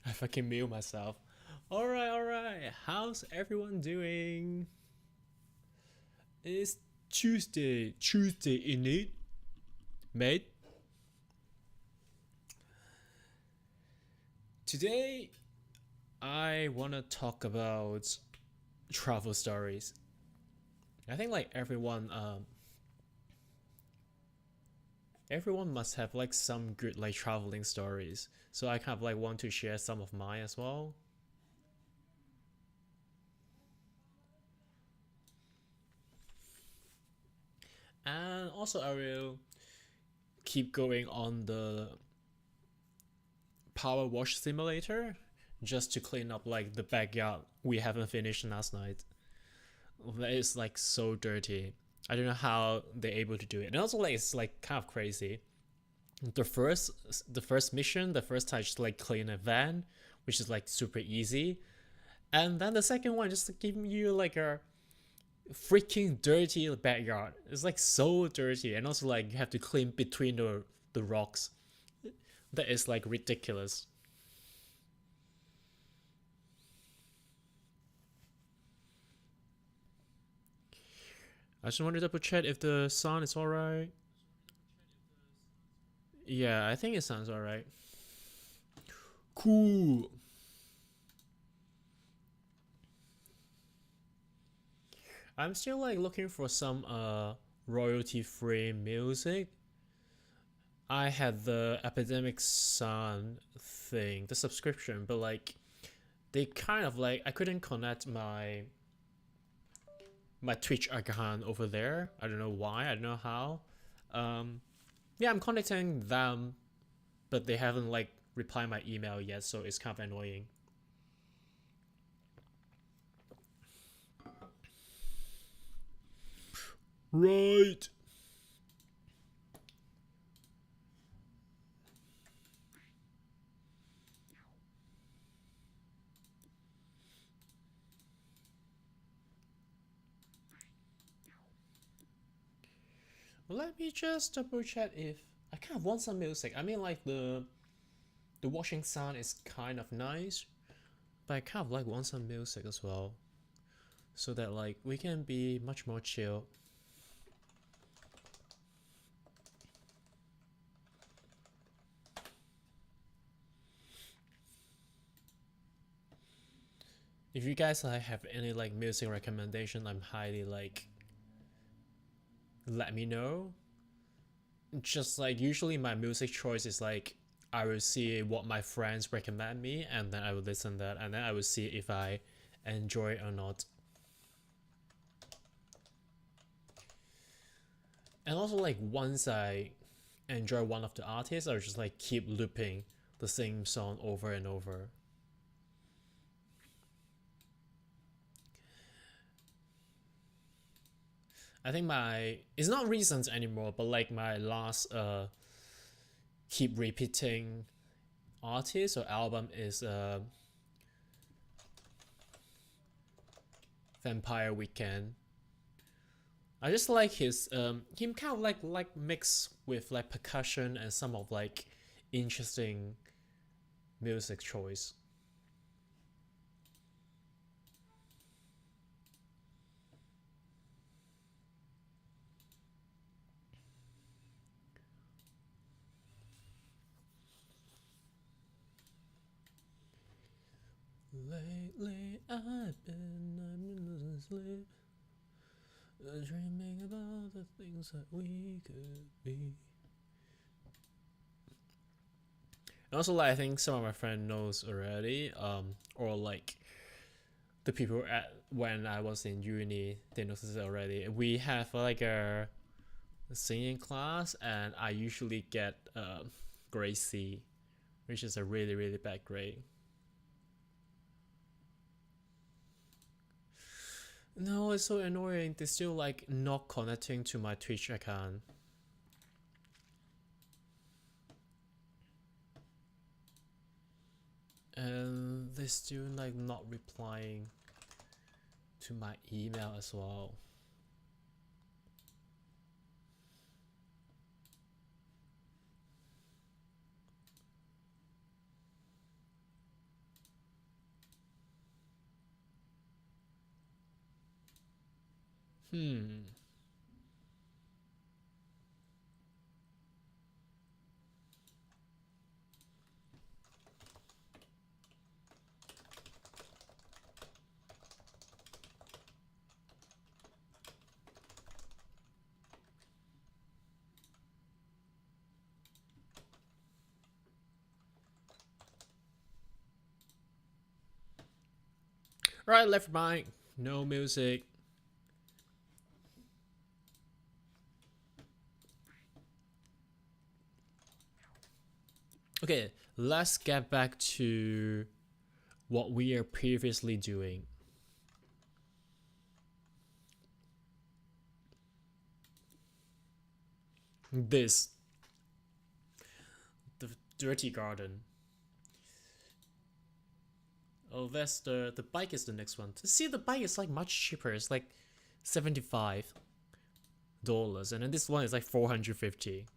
I fucking mute myself. Alright, alright. How's everyone doing? It's Tuesday. Tuesday in it, mate. Today, I wanna talk about travel stories. I think like everyone must have like some good like traveling stories. So I kind of like want to share some of mine as well. And also I will keep going on the power wash simulator just to clean up like the backyard we haven't finished last night. That is like so dirty. I don't know how they're able to do it. And also like it's like kind of crazy. The first the first mission, the first time just like clean a van, which is like super easy. And then the second one just giving you like a freaking dirty backyard. It's like so dirty, and also like you have to clean between the rocks. That is like ridiculous. I just wanted to double check if the sound is alright. Yeah, I think it sounds alright. Cool. I'm still like looking for some royalty free music. I had the Epidemic Sun thing, the subscription, but like they kind of like I couldn't connect my Twitch account over there. I don't know why. I don't know how. Um, yeah, I'm contacting them, but they haven't like replied my email yet, so it's kind of annoying. Right. Let me just double check if I kind of want some music. I mean, like the washing sound is kind of nice, but I kind of like want some music as well, so that like we can be much more chill. If you guys like have any like music recommendation, I'm highly like let me know. Just like usually my music choice is like I will see what my friends recommend me, and then I will listen that, and then I will see if I enjoy it or not. And also like once I enjoy one of the artists, I will just like keep looping the same song over and over. I think my it's not recent anymore, but like my last keep repeating artist or album is Vampire Weekend. I just like his him kind of like mix with like percussion and some of like interesting music choice. Lately I've been losing sleep, dreaming about the things that we could be. And also like I think some of my friend knows already, or like the people at when I was in uni, they noticed it already. We have like a singing class, and I usually get grade C, which is a really bad grade. No, it's so annoying. They're still like not connecting to my Twitch account. And they're still like not replying to my email as well. Right, left behind. No music. Okay, let's get back to what we are previously doing. This. The dirty garden. Oh, that's the bike is the next one. See, the bike is like much cheaper. It's like $75, and then this one is like 450.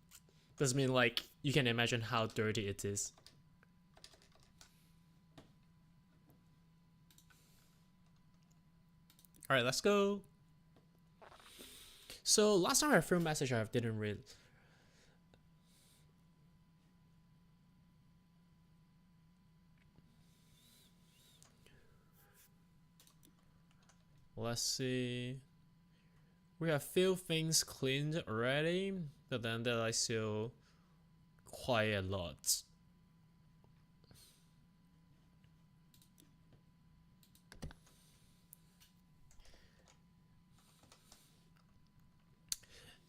Does mean like you can imagine how dirty it is. All right, let's go. So last time I filmed message I didn't read. Let's see. We have few things cleaned already, but then there are still quite a lot.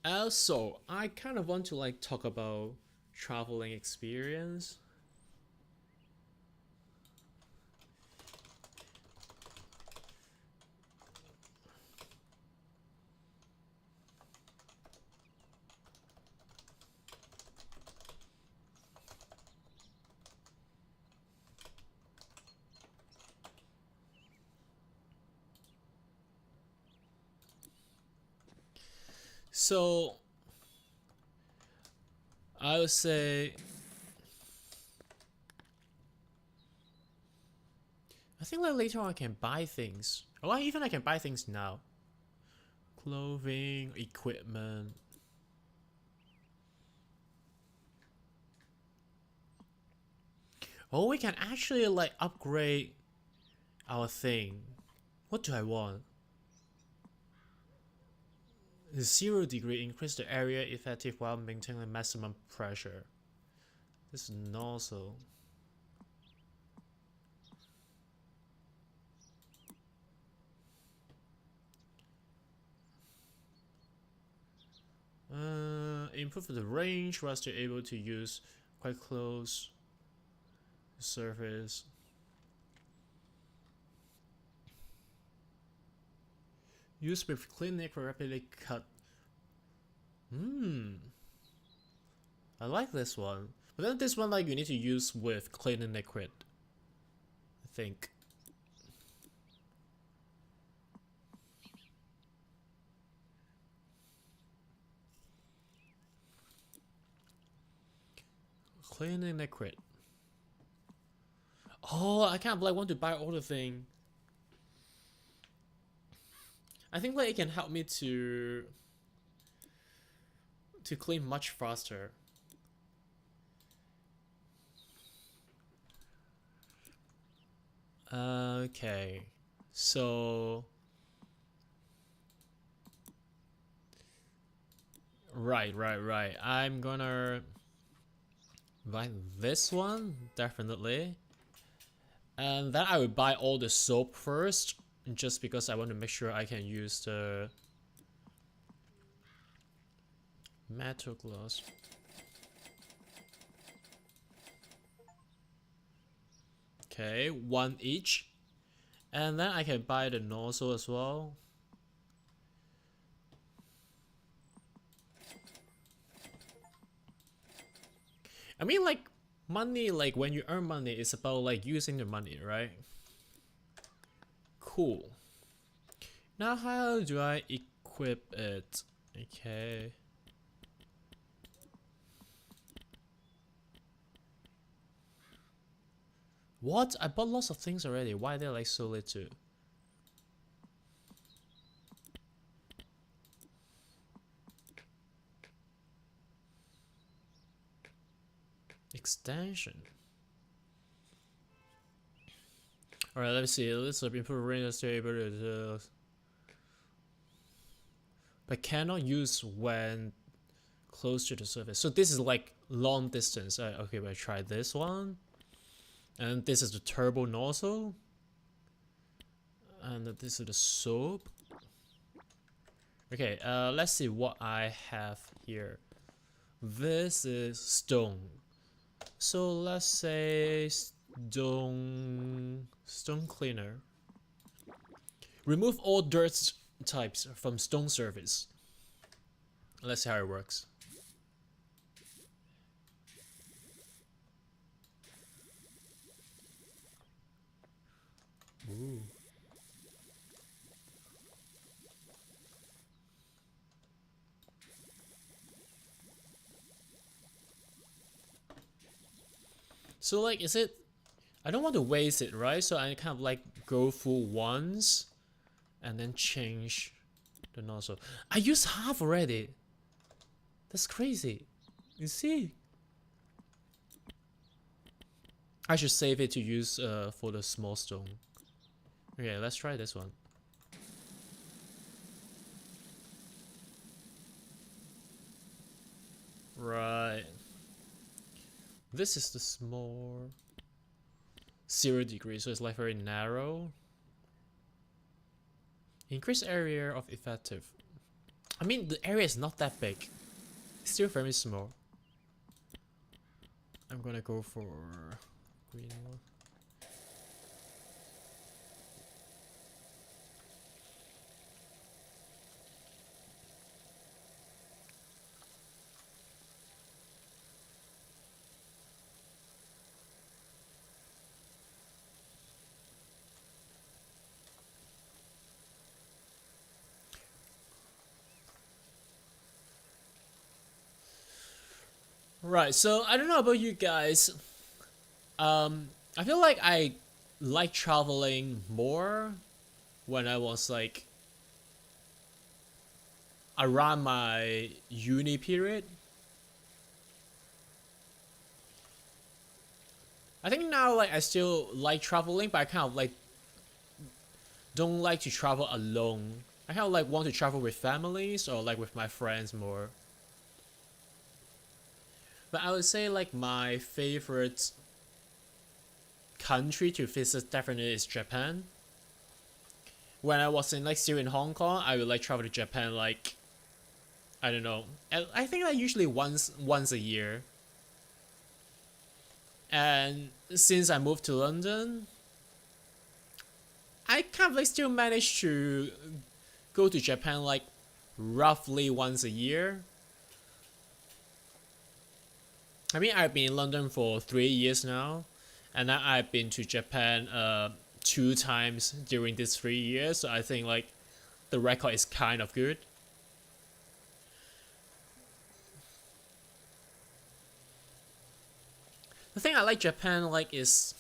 Also, I kind of want to like talk about traveling experience. So I would say I think like later on I can buy things. Or even I can buy things now. Clothing, equipment. Oh, we can actually like upgrade our thing. What do I want? 0 degree, increase the area effective while maintaining maximum pressure. This nozzle. Improve the range while still able to use quite close surface. Use with clinic for rapidly cut. I like this one. But then this one like you need to use with cleaning liquid. I think. Cleaning liquid. Oh, I can't believe I want to buy all the thing. I think like it can help me to clean much faster. Okay, so right. I'm gonna buy this one definitely, and then I would buy all the soap first, just because I want to make sure I can use the metal gloves. Okay, one each. And then I can buy the nozzle as well. I mean like money, like when you earn money, it's about like using the money, right? Cool. Now how do I equip it? Okay. What? I bought lots of things already. Why are they like so little? extension. Alright, let's see. Let's improve range stable, but cannot use when close to the surface. So this is like long distance. Okay, but I try this one. And this is the turbo nozzle. And this is the soap. Okay, let's see what I have here. This is stone. So let's say stone cleaner. Remove all dirt types from stone surface. Let's see how it works. Ooh. So like, is it, I don't want to waste it, right? So I kind of like go full once and then change the nozzle. I used half already. That's crazy. You see? I should save it to use for the small stone. Okay, let's try this one. Right. This is the small 0 degrees, so it's like very narrow. Increase area of effective. I mean, the area is not that big. It's still very small. I'm gonna go for green one. Right, so I don't know about you guys. I feel like I like traveling more when I was like around my uni period. I think now like I still like traveling, but I kind of like don't like to travel alone. I kind of like want to travel with families or like with my friends more. But I would say like my favorite country to visit definitely is Japan. When I was in like still in Hong Kong, I would like travel to Japan like, I don't know. I think like usually once a year. And since I moved to London, I kind of like still manage to go to Japan like roughly once a year. I mean, I've been in London for 3 years now, and I've been to Japan 2 times during these 3 years. So I think like the record is kind of good. The thing I like Japan like is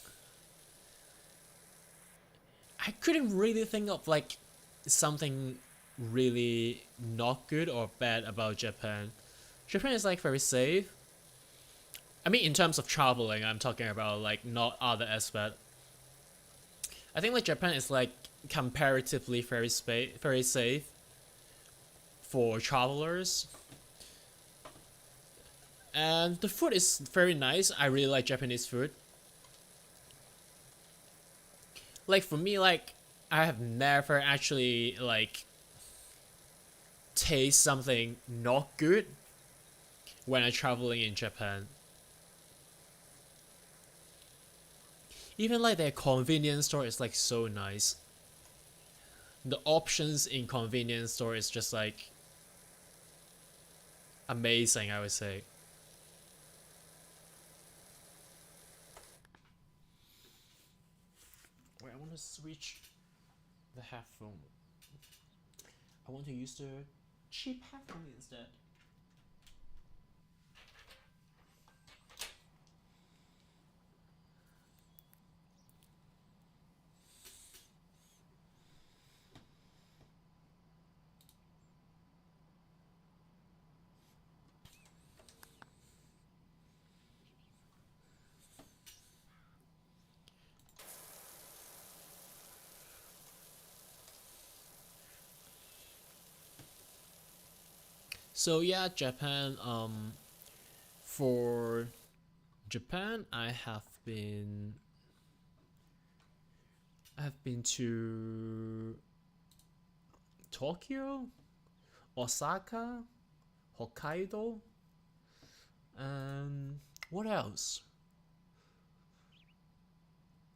I couldn't really think of like something really not good or bad about Japan. Japan is like very safe. I mean, in terms of traveling, I'm talking about like not other aspect. I think like Japan is like comparatively very safe for travelers. And the food is very nice. I really like Japanese food. Like for me, like I have never actually like taste something not good when I'm traveling in Japan. Even like their convenience store is like so nice. The options in convenience store is just like amazing, I would say. Wait, I want to switch the headphone. I want to use the cheap headphone instead. So yeah, Japan. For Japan, I have been to Tokyo, Osaka, Hokkaido, and what else?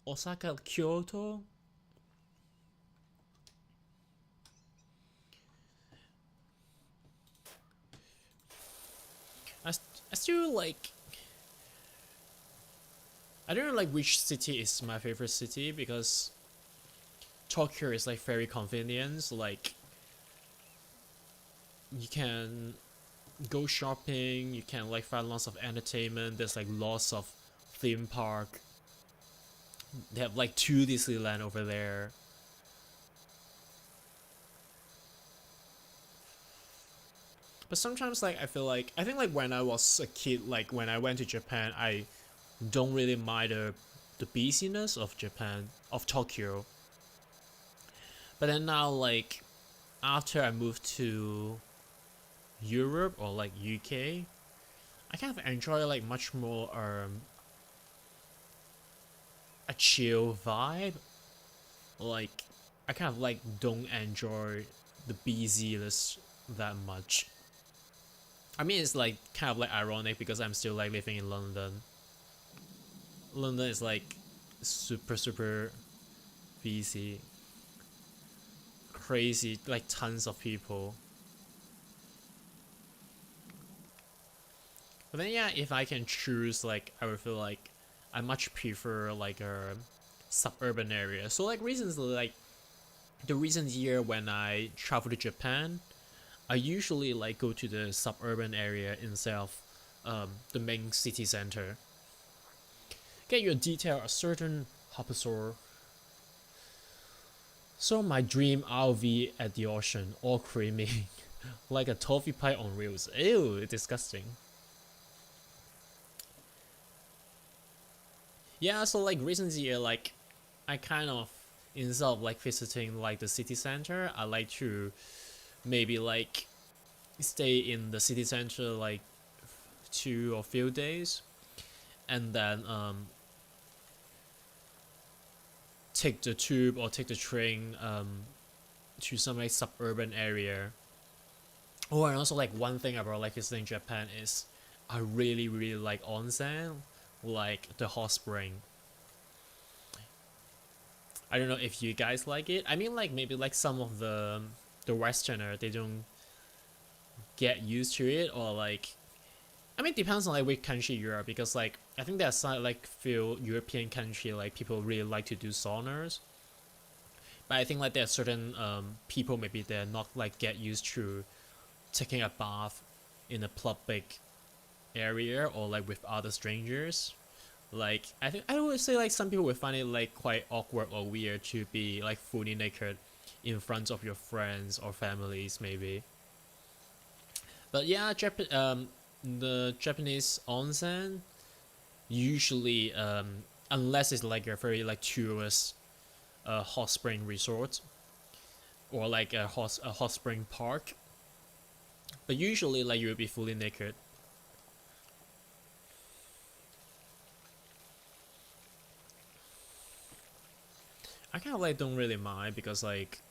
Osaka, Kyoto. I, I still like. I don't know like which city is my favorite city because Tokyo is like very convenient. Like you can go shopping, you can like find lots of entertainment. There's like lots of theme park. They have like two Disneyland over there. But sometimes like I think like when I was a kid, like when I went to Japan, I don't really mind the busyness of Japan, of Tokyo. But then now like after I moved to Europe or like UK, I kind of enjoy like much more a chill vibe. Like I kind of like don't enjoy the busyness that much. I mean it's like kind of like ironic because I'm still like living in London. London is like super busy, crazy, like tons of people. But then yeah, if I can choose, like I would feel like I much prefer like a suburban area. So like recently, like the recent year when I travel to Japan, I usually like go to the suburban area instead of the main city center. Get your detail a certain Hapasor. So my dream RV at the ocean, all creamy, like a toffee pie on wheels. Ew, disgusting. Yeah, so like recently, like I kind of instead of like visiting like the city center, I like to maybe like stay in the city center like 2 or few days, and then take the tube or take the train to some like suburban area. Oh, and also like one thing about like visiting Japan is I really like onsen, like the hot spring. I don't know if you guys like it. I mean, like maybe like some of the Westerner they don't get used to it, or like I mean, it depends on like which country you are because like I think there's some like few European country like people really like to do saunas, but I think like there are certain people maybe they're not like get used to taking a bath in a public area or like with other strangers. Like I think I would say like some people would find it like quite awkward or weird to be like fully naked in front of your friends or families maybe. But yeah, the Japanese onsen usually unless it's like a very like tourist hot spring resort or like a hot spring park, but usually like you'll be fully naked. I kind of like don't really mind because like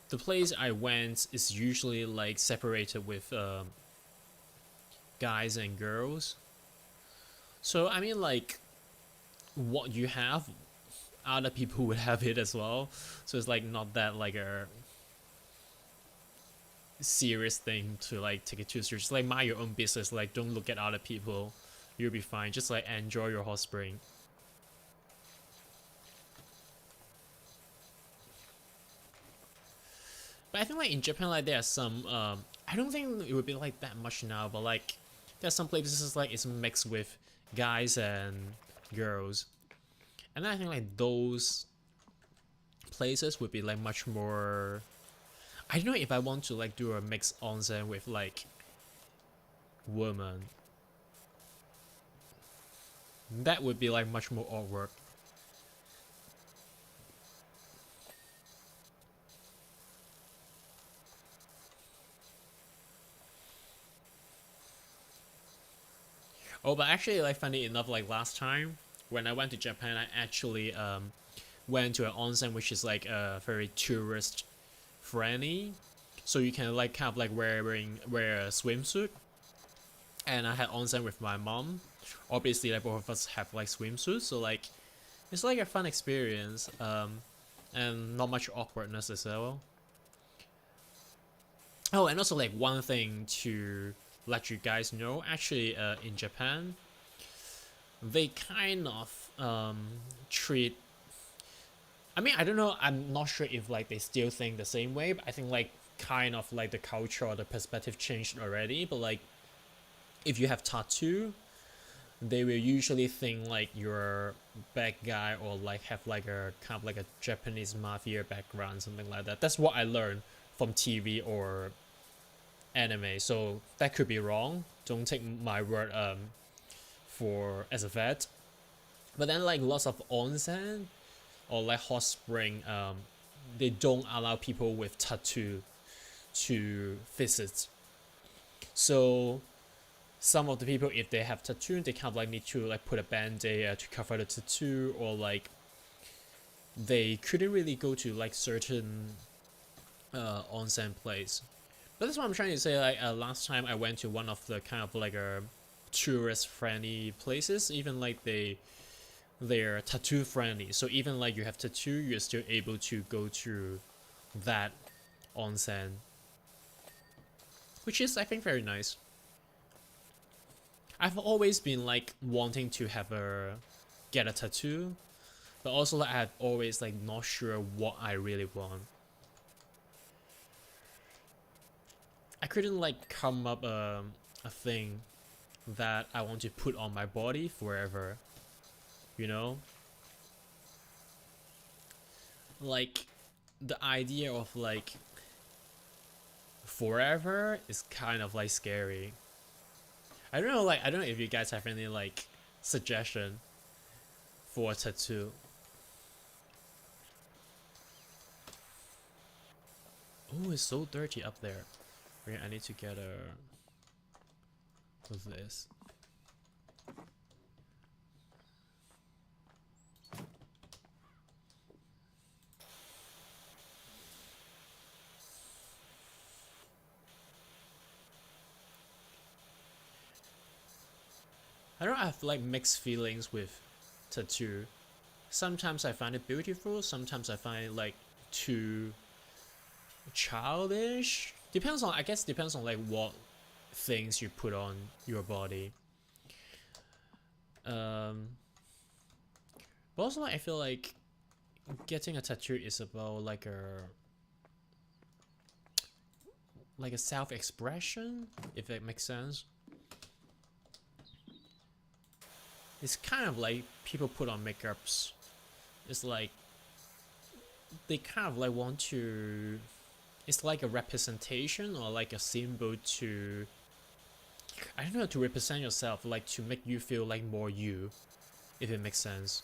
the place I went is usually like separated with guys and girls. So I mean like what you have, other people would have it as well. So it's like not that like a serious thing to like take it too serious. Just like mind your own business. Like don't look at other people. You'll be fine. Just like enjoy your hot spring. But I think like in Japan, like there are some. I don't think it would be like that much now, but like there are some places like it's mixed with guys and girls, and then I think like those places would be like much more. I don't know if I want to like do a mixed onsen with like women. That would be like much more awkward. Oh, but actually, like funny enough, like last time when I went to Japan, I actually went to an onsen which is like very tourist friendly, so you can like kind of like wear a swimsuit, and I had onsen with my mom. Obviously, like both of us have like swimsuits, so like it's like a fun experience, and not much awkwardness as well. Oh, and also like one thing to let you guys know, actually, in Japan, they kind of treat. I mean, I don't know. I'm not sure if like they still think the same way, but I think like kind of like the culture or the perspective changed already. But like, if you have tattoo, they will usually think like you're a bad guy or like have like a kind of like a Japanese mafia background, something like that. That's what I learned from TV or anime. So that could be wrong. Don't take my word for as a vet. But then like lots of onsen or like hot spring, they don't allow people with tattoo to visit. So some of the people, if they have tattoo, they kind of like need to like put a band-aid to cover the tattoo, or like they couldn't really go to like certain onsen place. But that's what I'm trying to say. Like last time I went to one of the kind of like a tourist friendly places, even like they're tattoo friendly. So even like you have tattoo, you're still able to go to that onsen, which is I think very nice. I've always been like wanting to have a get a tattoo, but also like I've always like not sure what I really want. I couldn't like come up a thing that I want to put on my body forever, you know? Like the idea of like forever is kind of like scary. I don't know, like I don't know if you guys have any like suggestion for a tattoo. Oh, it's so dirty up there. Okay, I need to get a this. I don't have like mixed feelings with tattoo. Sometimes I find it beautiful, sometimes I find it like too childish. Depends on, I guess depends on like what things you put on your body. Um but also like, I feel like getting a tattoo is about like a self-expression, if it makes sense. It's kind of like people put on makeups. It's like they kind of like want to, it's like a representation or like a symbol to, I don't know, to represent yourself, like to make you feel like more you, if it makes sense.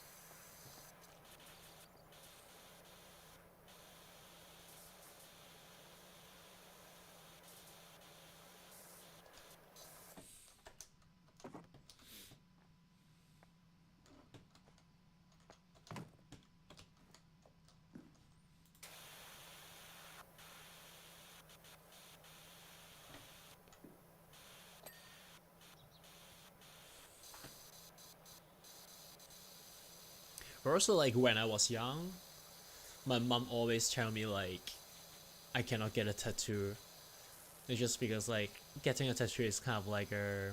But also like when I was young, my mom always tell me like I cannot get a tattoo. It's just because like getting a tattoo is kind of like a,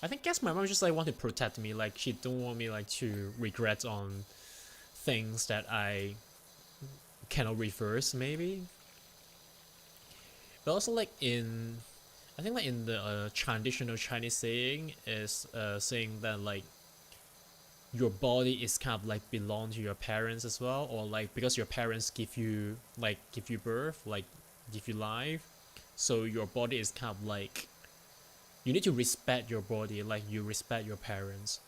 I think guess my mom just like want to protect me, like she don't want me like to regret on things that I cannot reverse maybe. But also like in, I think like in the traditional Chinese saying is saying that like your body is kind of like belong to your parents as well, or like because your parents give you like give you birth, like give you life, so your body is kind of like you need to respect your body like you respect your parents.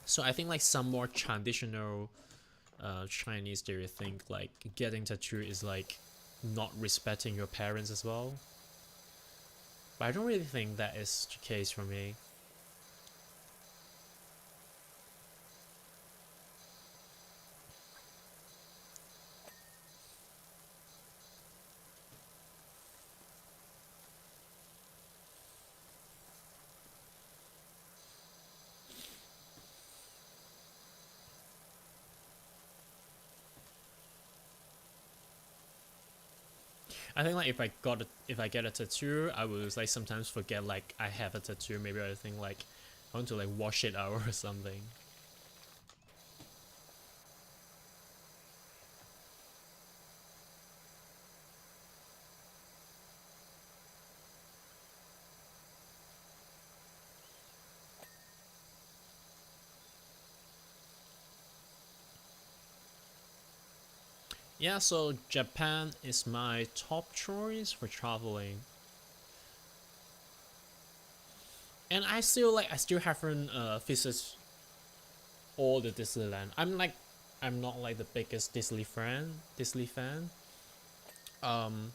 So I think like some more traditional Chinese they think like getting tattoo is like not respecting your parents as well, but I don't really think that is the case for me. I think like if I get a tattoo, I will like sometimes forget like I have a tattoo. Maybe I think like I want to like wash it out or something. Yeah, so Japan is my top choice for traveling. And I still haven't visited all the Disneyland. I'm not like the biggest Disney fan. Um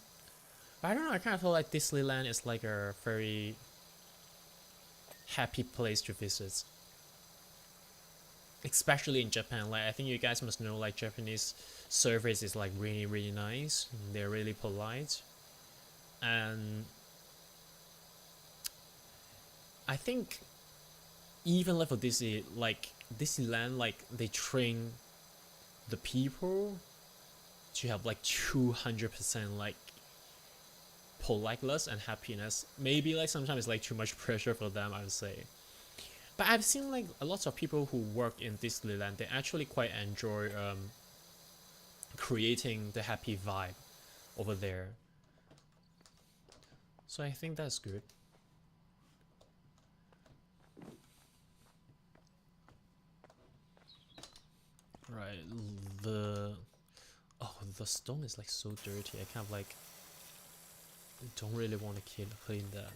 but I don't know, I kind of feel like Disneyland is like a very happy place to visit. Especially in Japan. Like I think you guys must know like Japanese service is like really nice. They're really polite. And I think even like for Disneyland, like they train the people to have like 200% like politeness and happiness. Maybe like sometimes it's like too much pressure for them, I would say. But I've seen like a lot of people who work in Disneyland, they actually quite enjoy creating the happy vibe over there. So I think that's good. Right, the the stone is like so dirty. I kind of like don't really want to clean that.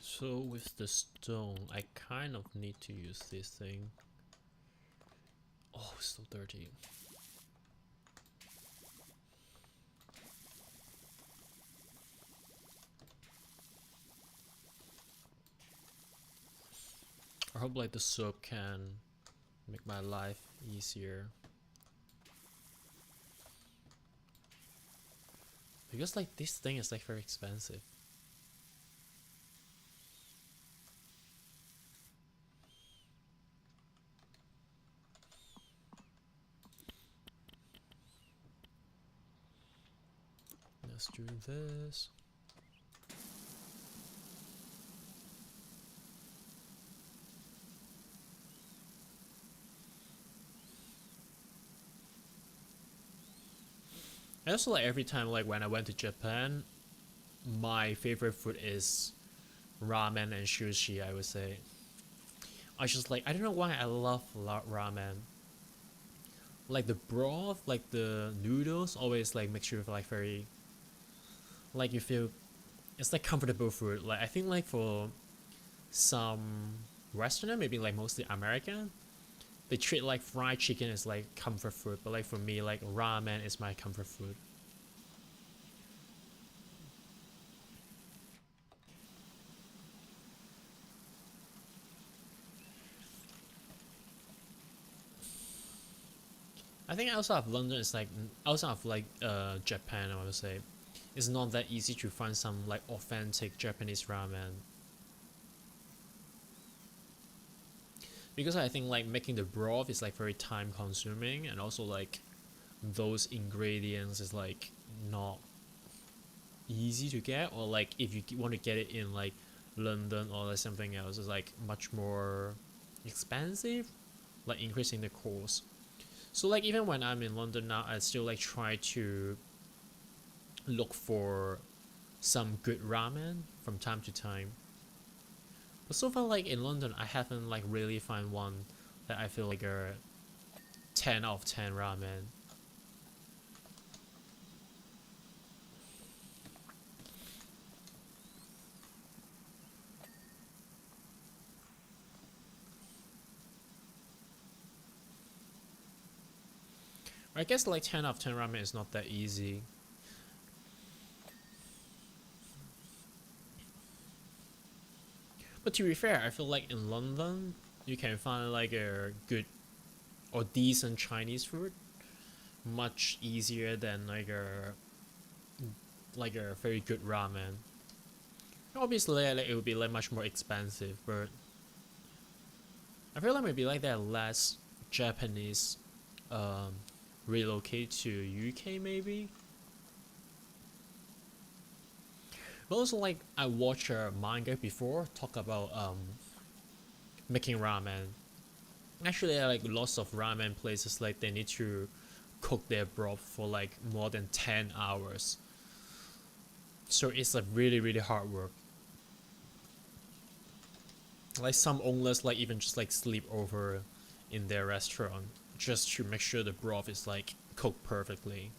So with the stone, I kind of need to use this thing. Oh, it's so dirty. I hope like the soap can make my life easier. Because like this thing is like very expensive. Let's do this. I also like every time like when I went to Japan, my favorite food is ramen and sushi, I would say. I just like I don't know why I love ramen. Like the broth, like the noodles always like makes you feel like very like you feel it's like comfortable food. Like I think like for some Westerner, maybe like mostly American, they treat like fried chicken as like comfort food, but like for me, like ramen is my comfort food. I think outside of London, it's like outside of like Japan, I would say, it's not that easy to find some like authentic Japanese ramen. Because I think like making the broth is like very time consuming, and also like those ingredients is like not easy to get, or like if you want to get it in like London or like something else, it's like much more expensive, like increasing the cost. So like even when I'm in London now, I still like try to look for some good ramen from time to time. But so far, like in London, I haven't like really find one that I feel like a 10 out of 10 ramen. I guess like 10 out of 10 ramen is not that easy. But to be fair, I feel like in London, you can find like a good or decent Chinese food much easier than like a very good ramen. Obviously, like, it would be like much more expensive, but I feel like maybe like there are less Japanese um, relocate to UK maybe. But also like I watched a manga before talk about making ramen. Actually, like lots of ramen places like they need to cook their broth for like more than 10 hours. So it's like really hard work. Like some owners like even just like sleep over in their restaurant just to make sure the broth is like cooked perfectly.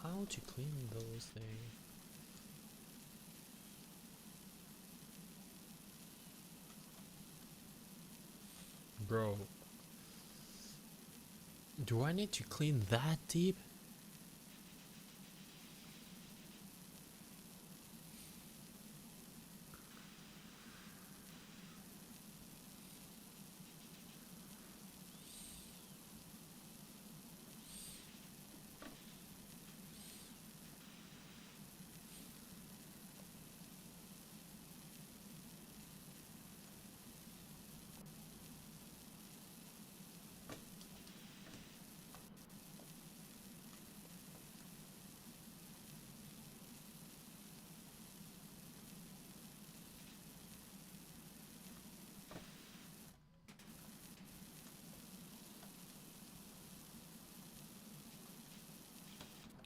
How to clean those things? Bro, do I need to clean that deep?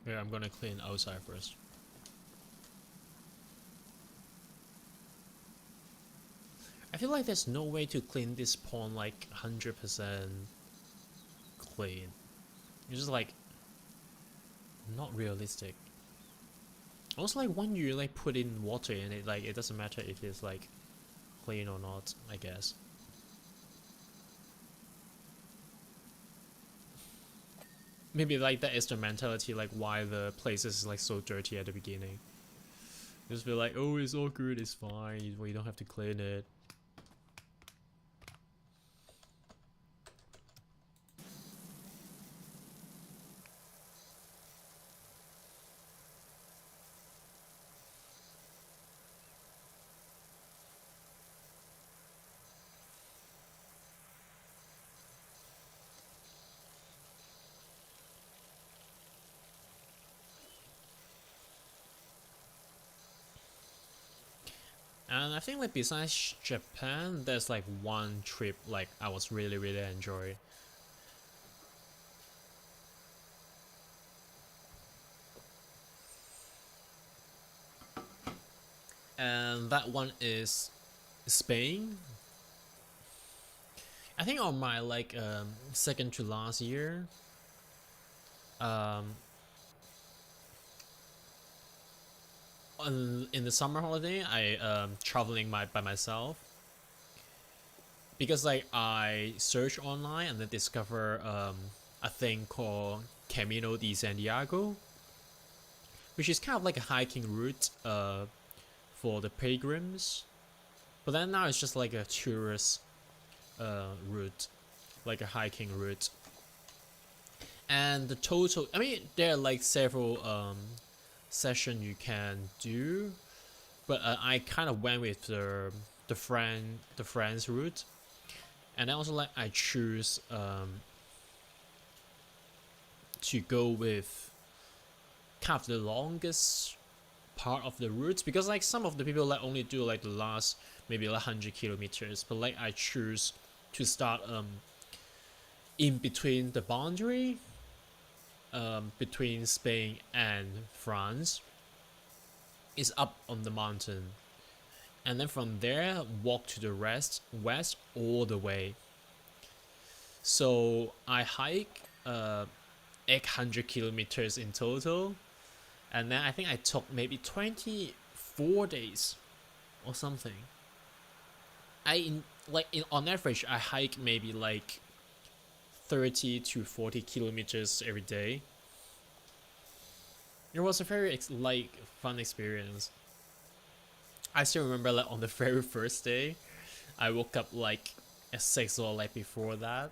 Yeah, I'm gonna clean outside first. I feel like there's no way to clean this pond like 100% clean. It's just like not realistic. Also, like when you like put in water in it, like it doesn't matter if it's like clean or not, I guess. Maybe like that is the mentality, like why the place is like so dirty at the beginning. Just be like, oh, it's all good, it's fine, we don't have to clean it. And I think like besides Japan, there's like one trip like I was really enjoy. And that one is Spain. I think on my like second to last year, um, in the summer holiday, I traveling by myself because like I search online and then discover a thing called Camino de Santiago, which is kind of like a hiking route for the pilgrims, but then now it's just like a tourist route, like a hiking route. And the total, I mean, there are like several session you can do, but I kind of went with the the France route, and then also like I choose to go with kind of the longest part of the route, because like some of the people like only do like the last maybe like 100 kilometers, but like I choose to start in between the boundary between Spain and France, is up on the mountain, and then from there walk to the west all the way. So I hike 800 kilometers in total, and then I think I took maybe 24 days or something. On average I hike maybe like 30 to 40 kilometers every day. It was a very fun experience. I still remember like on the very first day, I woke up like at 6 or like before that,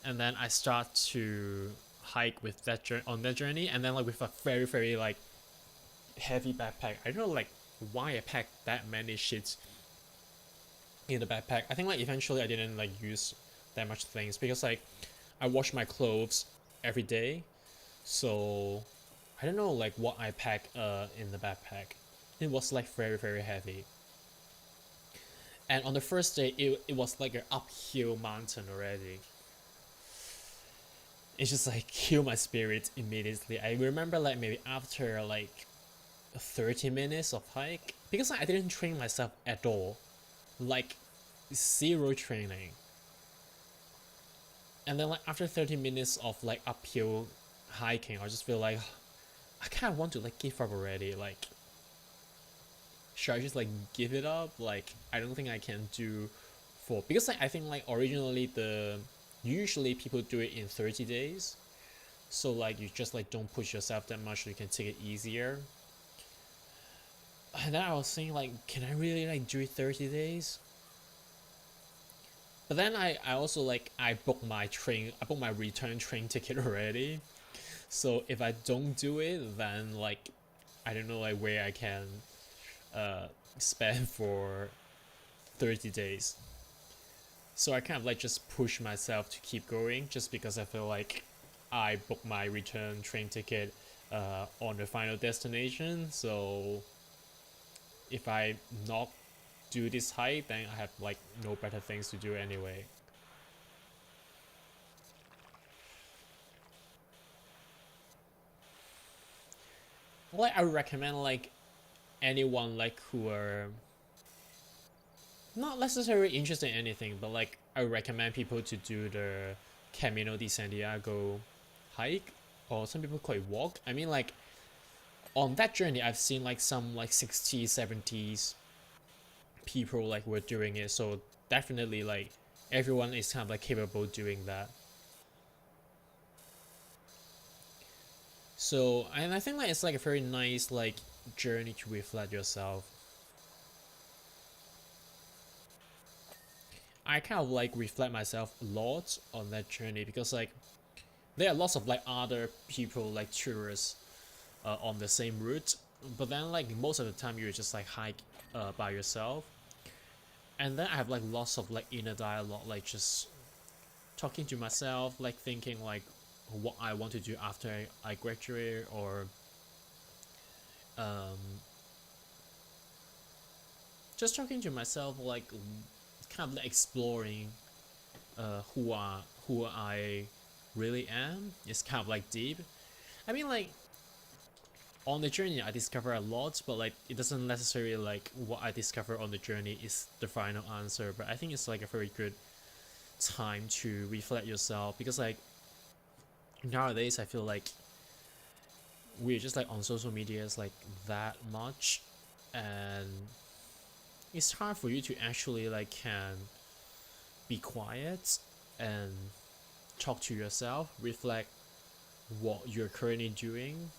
and then I start to hike with that on that journey, and then like with a very very like heavy backpack. I don't know like why I packed that many shits in the backpack. I think like eventually I didn't like use that much things, because like I wash my clothes every day, so I don't know like what I pack in the backpack. It was like very very heavy. And on the first day it was like an uphill mountain already. It just like killed my spirit immediately. I remember like maybe after like 30 minutes of hike, because like, I didn't train myself at all, like zero training. And then like after 30 minutes of like uphill hiking, I just feel like I kind of want to like give up already. Like, should I just like give it up? Like, I don't think I can do because like I think like originally usually people do it in 30 days. So like you just like don't push yourself that much, so you can take it easier. And then I was thinking like, can I really like do it 30 days? But then I also like I booked my return train ticket already. So if I don't do it, then like I don't know like where I can spend for 30 days. So I kind of like just push myself to keep going, just because I feel like I booked my return train ticket on the final destination. So if I not do this hike, then I have like no better things to do anyway. Like I would recommend like anyone like who are not necessarily interested in anything, but like I would recommend people to do the Camino de Santiago hike, or some people call it walk. I mean like on that journey I've seen like some like 60s 70s people like were doing it, so definitely like everyone is kind of like capable doing that. So, and I think like it's like a very nice like journey to reflect yourself. I kind of like reflect myself a lot on that journey, because like there are lots of like other people like tourists on the same route, but then like most of the time you're just like hike by yourself. And then I have like lots of like inner dialogue, like just talking to myself, like thinking like what I want to do after I graduate, or um, just talking to myself, like kind of like exploring who I really am. It's kind of like deep. I mean like on the journey I discover a lot, but like it doesn't necessarily like what I discover on the journey is the final answer. But I think it's like a very good time to reflect yourself, because like nowadays I feel like we're just like on social medias like that much, and it's hard for you to actually like can be quiet and talk to yourself, reflect what you're currently doing.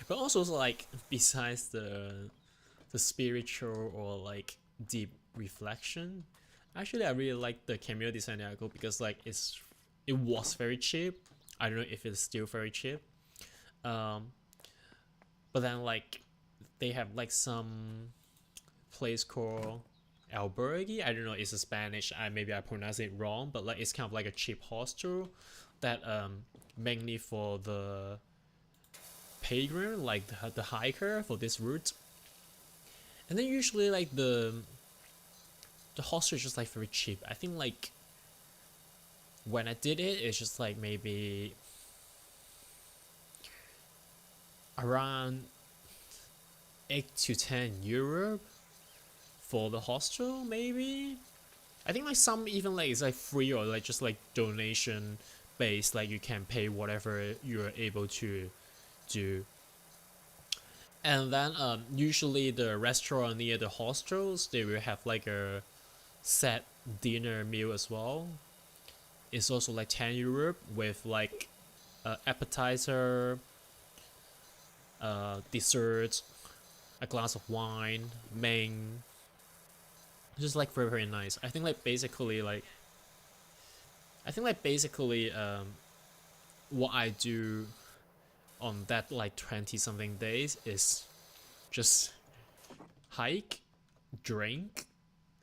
But also like besides the spiritual or like deep reflection, actually I really like the Camino de Santiago, because like it was very cheap. I don't know if it's still very cheap, um but then like they have like some place called albergue. I don't know, it's a Spanish, maybe I pronounce it wrong, but like it's kind of like a cheap hostel that mainly for the pilgrim, like the hiker for this route. And then usually like the hostel is just like very cheap. I think like when I did it, it's just like maybe around 8 to 10 euro for the hostel, maybe. I think like some even like it's like free or like just like donation based, like you can pay whatever you're able to do. And then usually the restaurant near the hostels, they will have like a set dinner meal as well. It's also like 10 euro with like appetizer, dessert, a glass of wine, main. Just like very very nice. I think like basically what I do on that like 20 something days is just hike, drink,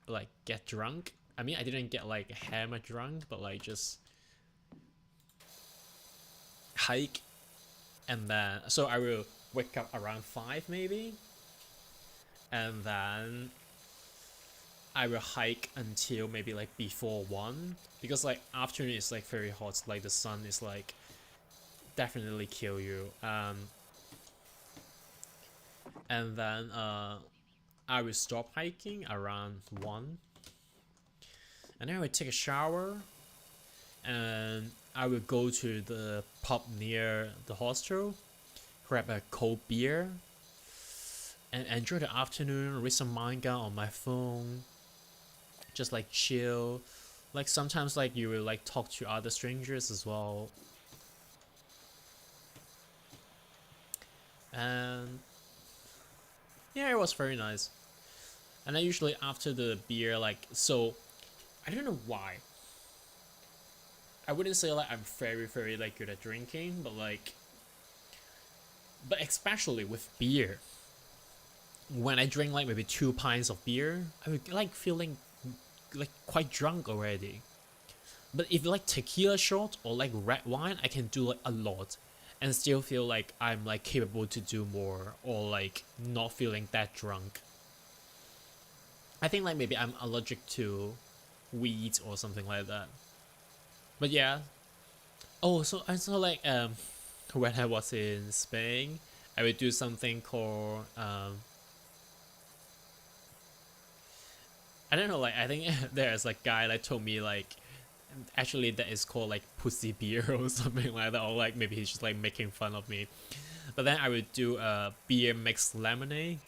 like get drunk. I mean, I didn't get like hammer drunk, but like just hike, and then so I will wake up around 5 maybe, and then I will hike until maybe like before 1, because like afternoon is like very hot, like the sun is like definitely kill you. And then I will stop hiking around 1, and then I will take a shower, and I will go to the pub near the hostel, grab a cold beer, and enjoy the afternoon, read some manga on my phone, just like chill. Like sometimes like you will like talk to other strangers as well. And yeah, it was very nice. And I usually after the beer, like, so I don't know why. I wouldn't say like I'm very very like good at drinking, but like, but especially with beer, when I drink like maybe 2 pints of beer, I would like feeling like quite drunk already. But if like tequila shot or like red wine, I can do like a lot and still feel like I'm like capable to do more, or like not feeling that drunk. I think like maybe I'm allergic to weed or something like that. But yeah. Oh, so I saw like when I was in Spain, I would do something called I don't know, like I think there's like guy that told me like actually that is called like pussy beer or something like that, or like maybe he's just like making fun of me. But then I would do a beer mixed lemonade.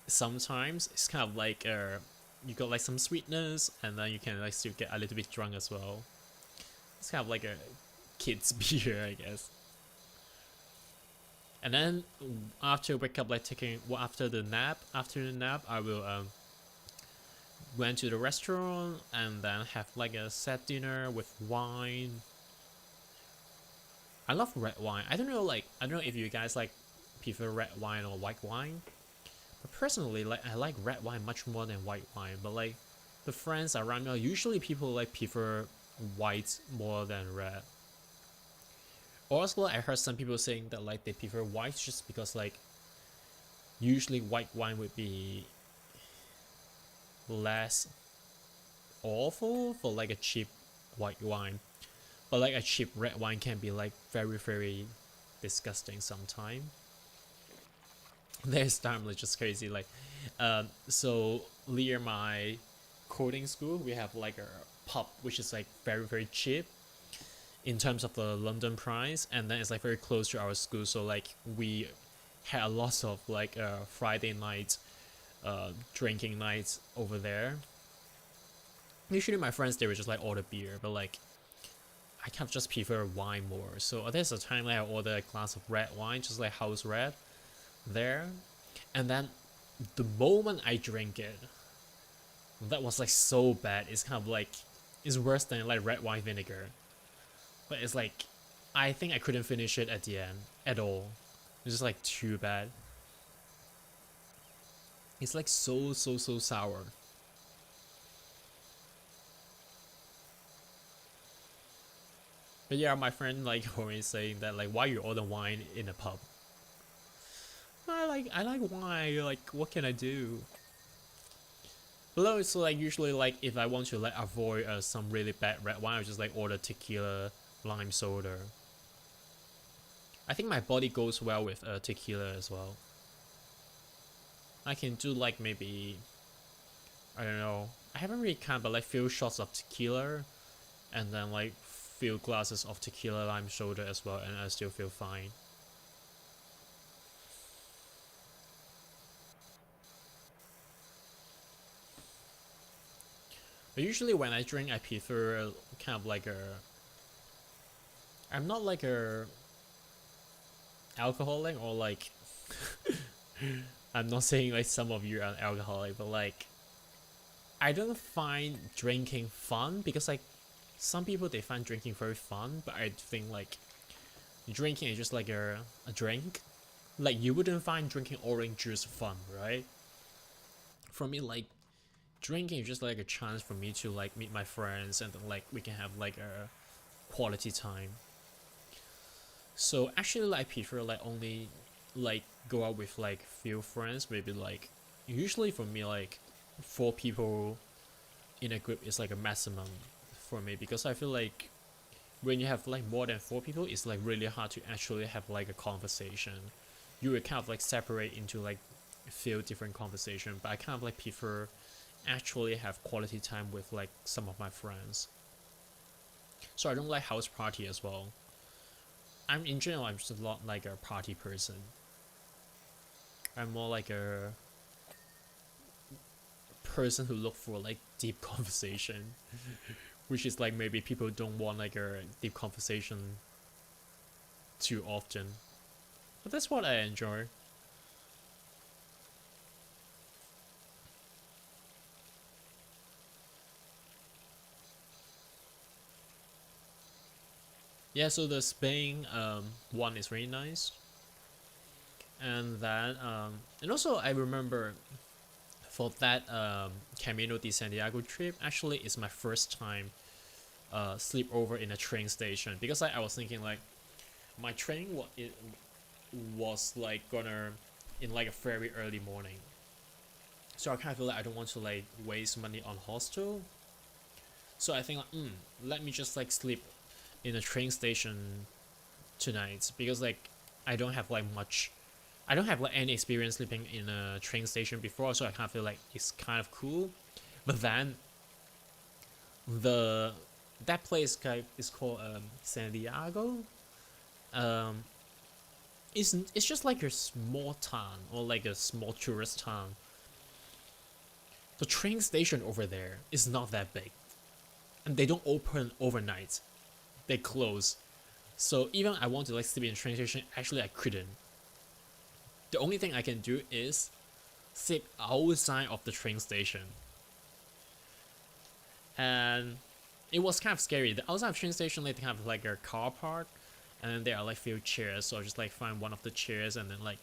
Sometimes it's kind of like you got like some sweetness, and then you can like still get a little bit drunk as well. It's kind of like a kid's beer, I guess. And then after wake up, like taking well, after the afternoon nap, I will went to the restaurant and then have like a set dinner with wine. I love red wine. I don't know, like I don't know if you guys like prefer red wine or white wine. But personally, like I like red wine much more than white wine. But like the friends around me, usually people like prefer white more than red. Also, I heard some people saying that like they prefer white just because like usually white wine would be less awful for like a cheap white wine, but like a cheap red wine can be like very very disgusting sometimes. There's time like just crazy, like so near my coding school we have like a pub which is like very very cheap in terms of the London price, and then it's like very close to our school, so like we had a lot of like Friday night drinking nights over there. Usually my friends they would just like order beer, but like I kind of just prefer wine more. So there's a time like I order a glass of red wine, just like house red there, and then the moment I drink it, that was like so bad. It's kind of like it's worse than like red wine vinegar. But it's like I think I couldn't finish it at the end at all. It's just like too bad. It's like so sour. But yeah, my friend like always saying that like, why you order wine in a pub? I like wine. Like, what can I do? Below it's like usually like if I want to like avoid some really bad red wine, I just like order tequila, lime soda. I think my body goes well with tequila as well. I can do like maybe, I don't know. I haven't really counted, but like few shots of tequila, and then like few glasses of tequila lime soda as well, and I still feel fine. But usually when I drink, I prefer kind of like a. I'm not like a alcoholic or like. I'm not saying like some of you are alcoholic, but like I don't find drinking fun because like some people they find drinking very fun, but I think like drinking is just like a drink. Like you wouldn't find drinking orange juice fun, right? For me, like drinking is just like a chance for me to like meet my friends and then, like we can have like a quality time. So actually, like, I prefer like only like go out with like few friends, maybe like usually for me like 4 people in a group is like a maximum for me because I feel like when you have like more than 4 people, it's like really hard to actually have like a conversation. You would kind of like separate into like a few different conversation, but I kind of like prefer actually have quality time with like some of my friends. So I don't like house party as well. I'm in general I'm just not like a party person. I'm more like a person who look for like deep conversation, which is like maybe people don't want like a deep conversation too often. But that's what I enjoy. Yeah, so the Spain one is really nice, and that and also I remember for that Camino de Santiago trip. Actually, it's my first time sleep over in a train station because I was thinking like my train it was like gonna in like a very early morning, so I kind of feel like I don't want to like waste money on hostel. So I think like, let me just like sleep in a train station tonight because like I don't have like much. I don't have like any experience sleeping in a train station before, so I kind of feel like it's kind of cool. But then the that place is called Santiago. Um, it's just like a small town or like a small tourist town. The train station over there is not that big, and they don't open overnight. They close. So even I want to like sleep in a train station, actually I couldn't. The only thing I can do is sleep outside of the train station, and it was kind of scary. The outside of the train station, they have like a car park, and then there are like few chairs. So I just like find one of the chairs, and then like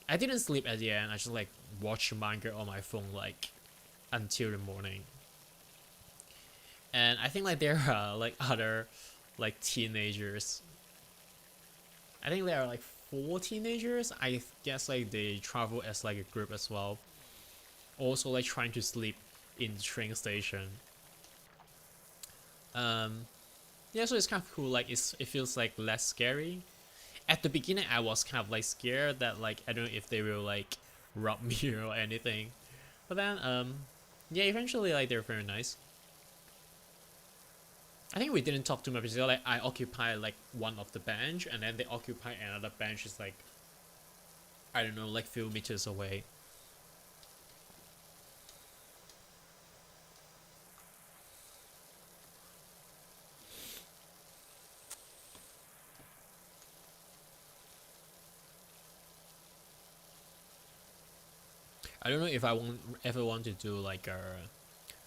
I didn't sleep at the end. I just like watched manga on my phone like until the morning. And I think like there are like other like teenagers. I think there are like 4 teenagers. I guess like they travel as like a group as well. Also like trying to sleep in the train station. Um, yeah, so it's kind of cool. Like it feels like less scary. At the beginning, I was kind of like scared that like I don't know if they will like rob me or anything. But then yeah, eventually like they're very nice. I think we didn't talk too much because like I occupy like one of the bench, and then they occupy another bench. Is like I don't know, like few meters away. I don't know if I won't ever want to do like a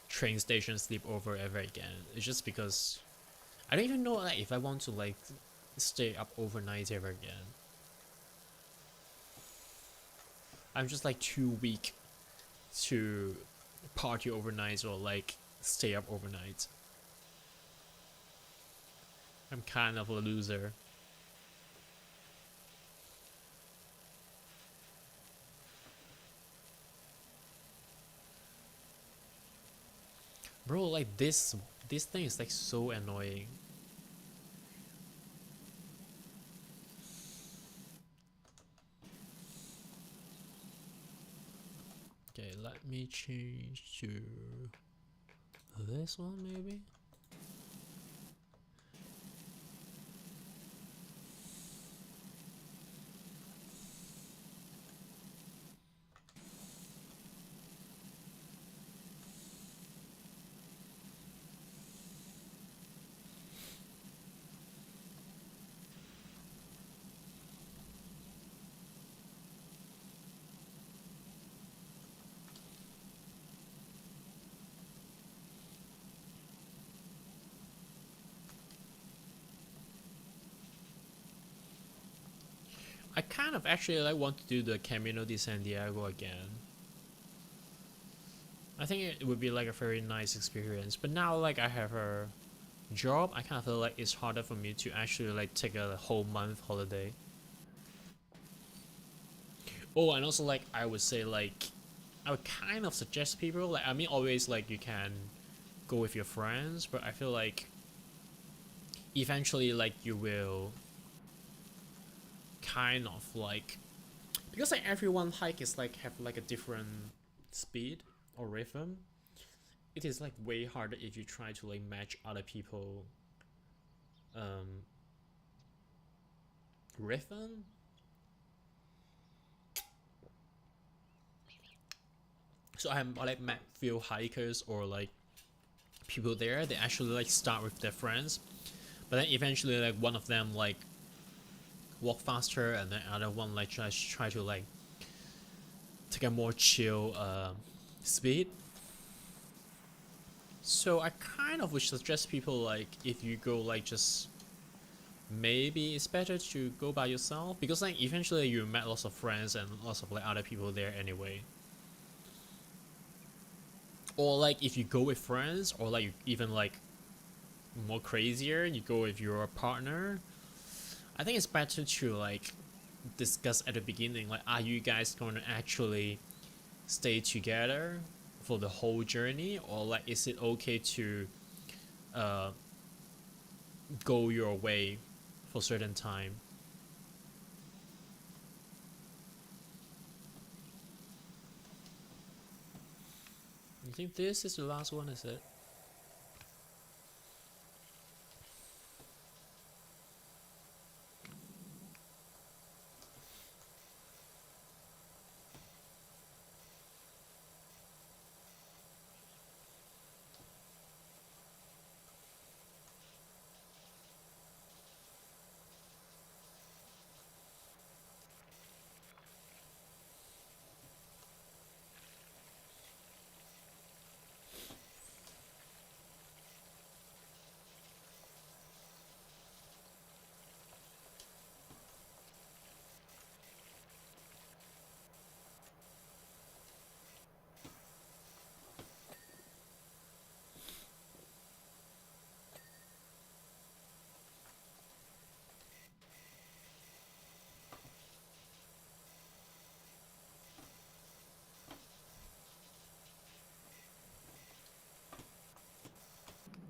train station sleepover ever again. It's just because I don't even know like if I want to like stay up overnight ever again. I'm just like too weak to party overnight or like stay up overnight. I'm kind of a loser. Bro, like this thing is like so annoying. Okay, let me change to this one maybe. I kind of actually like want to do the Camino de Santiago again. I think it would be like a very nice experience. But now like I have a job, I kind of feel like it's harder for me to actually like take a whole month holiday. Oh, and also like I would say like I would kind of suggest people like I mean always like you can go with your friends, but I feel like eventually like you will kind of like because like everyone hike is like have like a different speed or rhythm. It is like way harder if you try to like match other people rhythm. So I have like met few hikers or like people there, they actually like start with their friends, but then eventually like one of them like walk faster and the other one like try to like take a more chill speed. So I kind of would suggest people like if you go like just maybe it's better to go by yourself because like eventually you met lots of friends and lots of like other people there anyway. Or like if you go with friends or like even like more crazier, you go with your partner. I think it's better to like discuss at the beginning like are you guys going to actually stay together for the whole journey or like is it okay to uh, go your way for certain time. I think this is the last one, is it?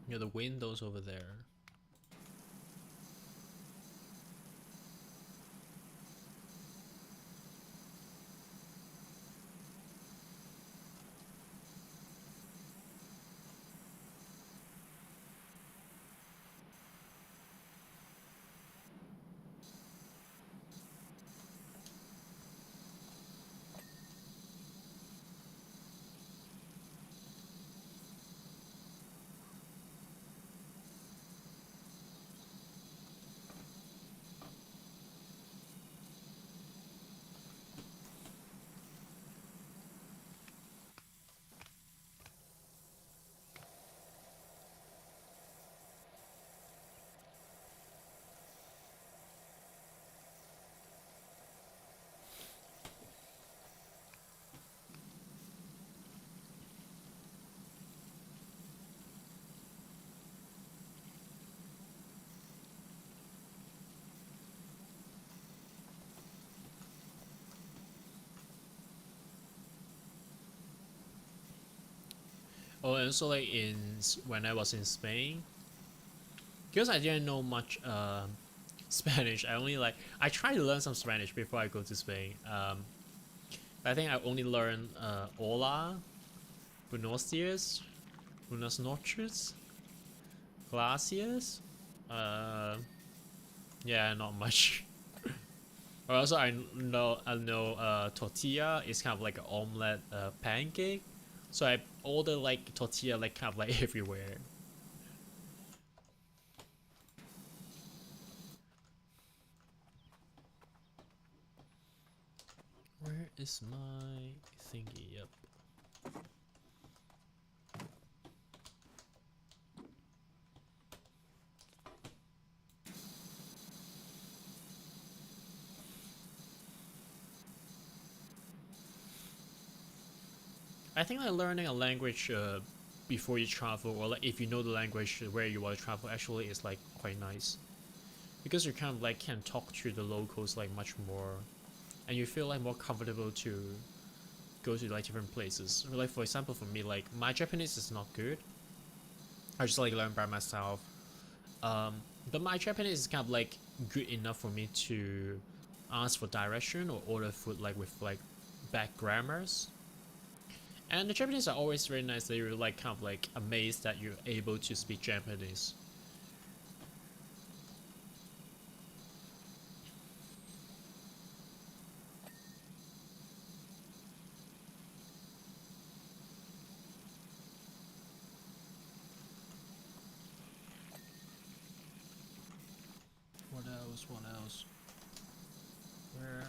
Yeah, the windows over there. Oh, and also like when I was in Spain, because I didn't know much Spanish. I tried to learn some Spanish before I go to Spain. I think I only learned hola, buenos dias, buenas noches, gracias. Uh, yeah, not much. Also, I know tortilla is kind of like an omelette pancake. So I order like tortilla like kind of like everywhere. Where is my thingy? Yep. I think like learning a language before you travel, or like if you know the language where you want to travel, actually is like quite nice because you kind of like can talk to the locals like much more, and you feel like more comfortable to go to like different places. Like for example, for me, like my Japanese is not good. I just like learn by myself. Um, but my Japanese is kind of like good enough for me to ask for direction or order food like with like bad grammars. And the Japanese are always very nice. That you're like kind of like amazed that you're able to speak Japanese. What else? What else? Where?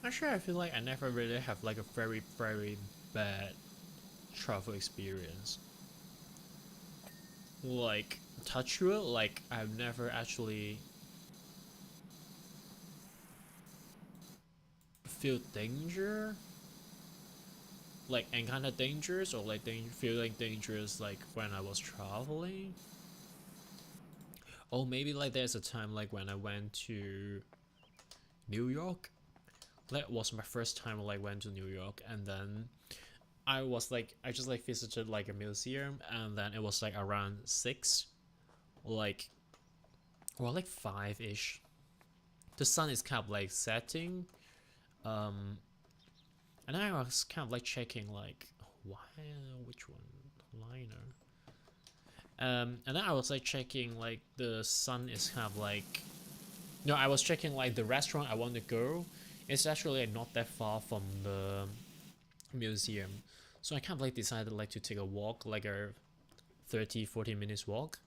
Actually, I feel like I never really have like a very very bad travel experience. Like touch wood, like I've never actually feel danger, like encounter dangers or like feeling dangerous like when I was traveling. Oh, maybe like there's a time like when I went to New York. That was my first time like went to New York, and then I just like visited like a museum, and then it was like around 6, like or like 5 ish. The sun is kind of like setting, um, and I was kind of like checking like why which one liner. And then I was like checking like the sun is kind of like no, I was checking like the restaurant I want to go. It's actually like, not that far from the museum, so I kind of like decided like to take a walk, like a 30-40 minutes walk.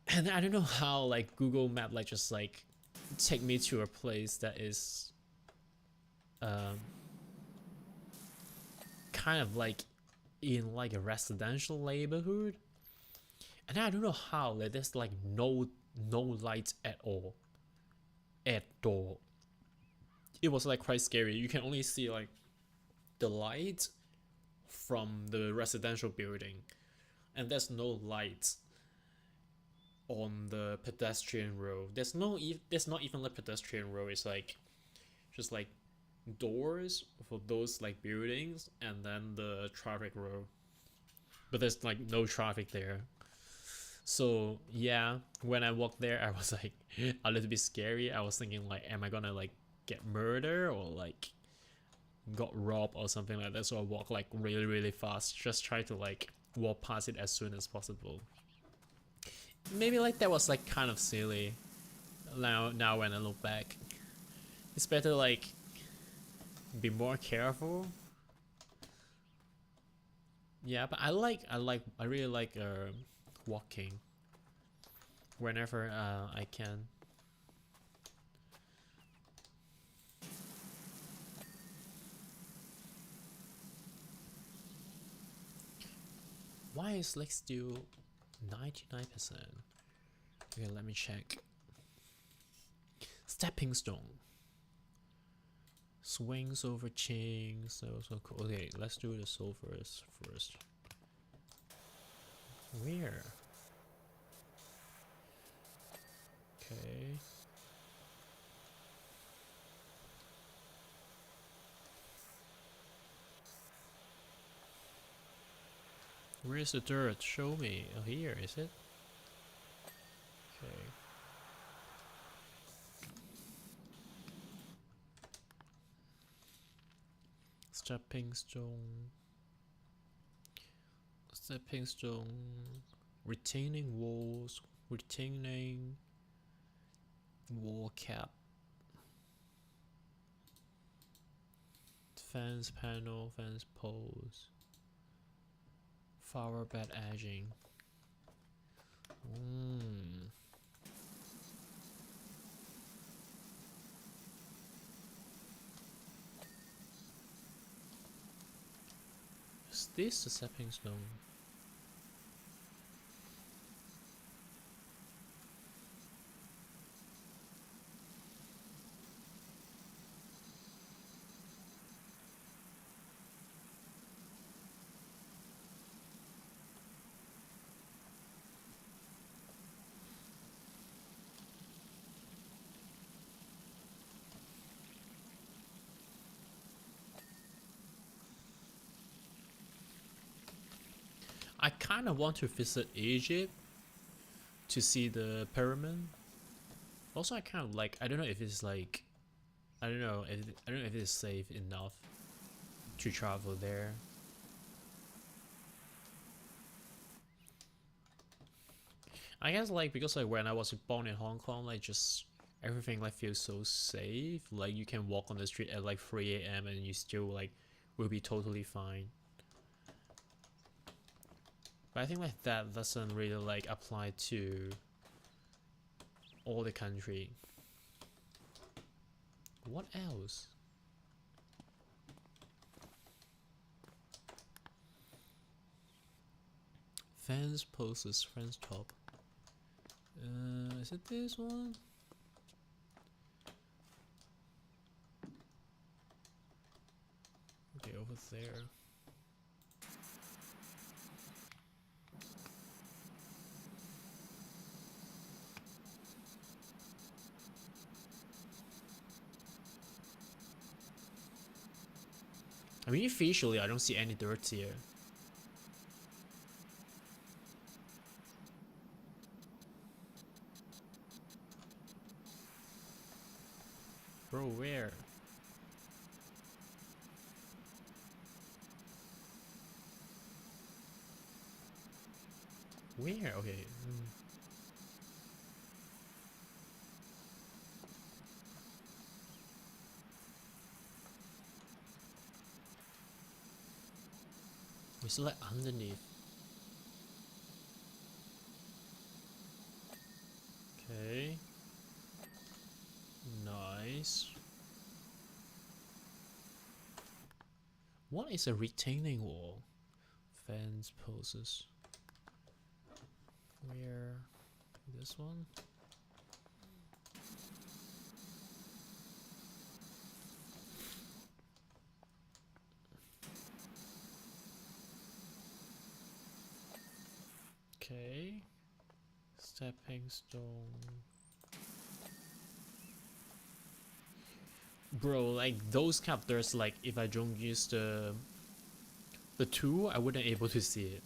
And I don't know how like Google Map like just like take me to a place that is um, kind of like in like a residential neighborhood, and I don't know how like there's like no lights at all, at all. It was like quite scary. You can only see like the light from the residential building, and there's no lights on the pedestrian road. There's not even a pedestrian road. It's like just like doors for those like buildings, and then the traffic road. But there's like no traffic there. So yeah, when I walked there, I was like a little bit scary. I was thinking like, am I gonna like get murdered or like got robbed or something like that? So I walk like really really fast, just try to like walk past it as soon as possible. Maybe like that was like kind of silly. Now when I look back, it's better like be more careful. Yeah, but I really like walking whenever I can. Why is like still 99%? Okay, let me check. Stepping stone. Swings over chains. So cool. Okay, let's do the sulfurs first. Where? Okay. Where's the dirt? Show me. Oh, here, is it? Okay. Stepping stone. Stepping stone. Retaining walls. Retaining wall cap. Fence panel. Fence poles. Flower bed edging. Is this the stepping stone? I kind of want to visit Egypt to see the pyramid. Also, I kind of like. I don't know if it's like. I don't know if it's safe enough to travel there. I guess like because like when I was born in Hong Kong, like just everything like feels so safe. Like you can walk on the street at like 3 a.m. and you still like will be totally fine. But I think like that doesn't really like apply to all the country. What else? Fence poses fence top. Is it this one? Okay, over there. I mean, visually, I don't see any dirt here. Bro, where? Where? Okay. We're still like underneath. Okay. Nice. What is a retaining wall? Fence poses. Where? This one? Okay. Stepping stone. Bro, like those captors, like if I don't use the tool, I wouldn't able to see it.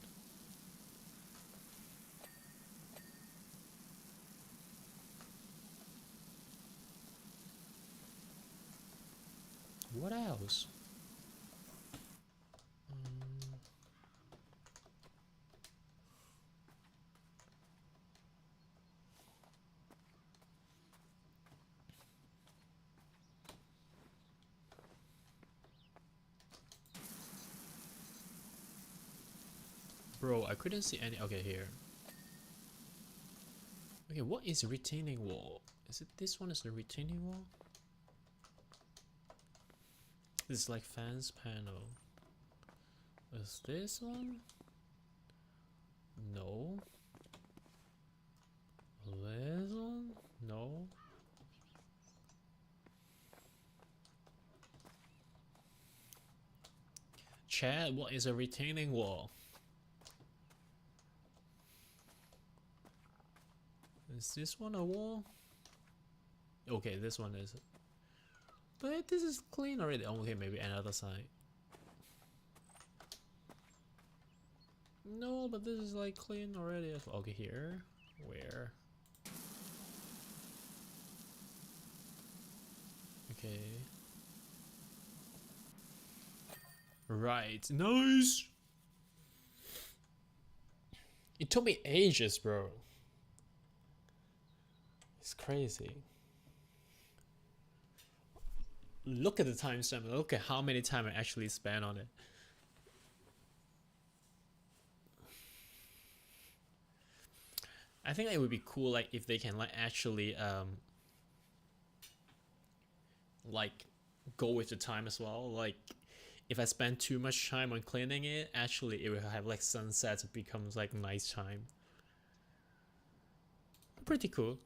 What else? Bro, I couldn't see any. Okay, here. Okay, what is retaining wall? Is it this one is the retaining wall? This is like fence panel. Is this one? No. This one? No. Chad, what is a retaining wall? Is this one a wall? Okay, this one is. But this is clean already. Okay, maybe another side. No, but this is like clean already as well. Okay, here. Where? Okay. Right. Nice! It took me ages, bro. It's crazy. Look at the timestamp. Look at how many time I actually spent on it. I think it would be cool, like, if they can like actually like go with the time as well. Like, if I spend too much time on cleaning it, actually it will have like sunsets. It becomes like nice time. Pretty cool.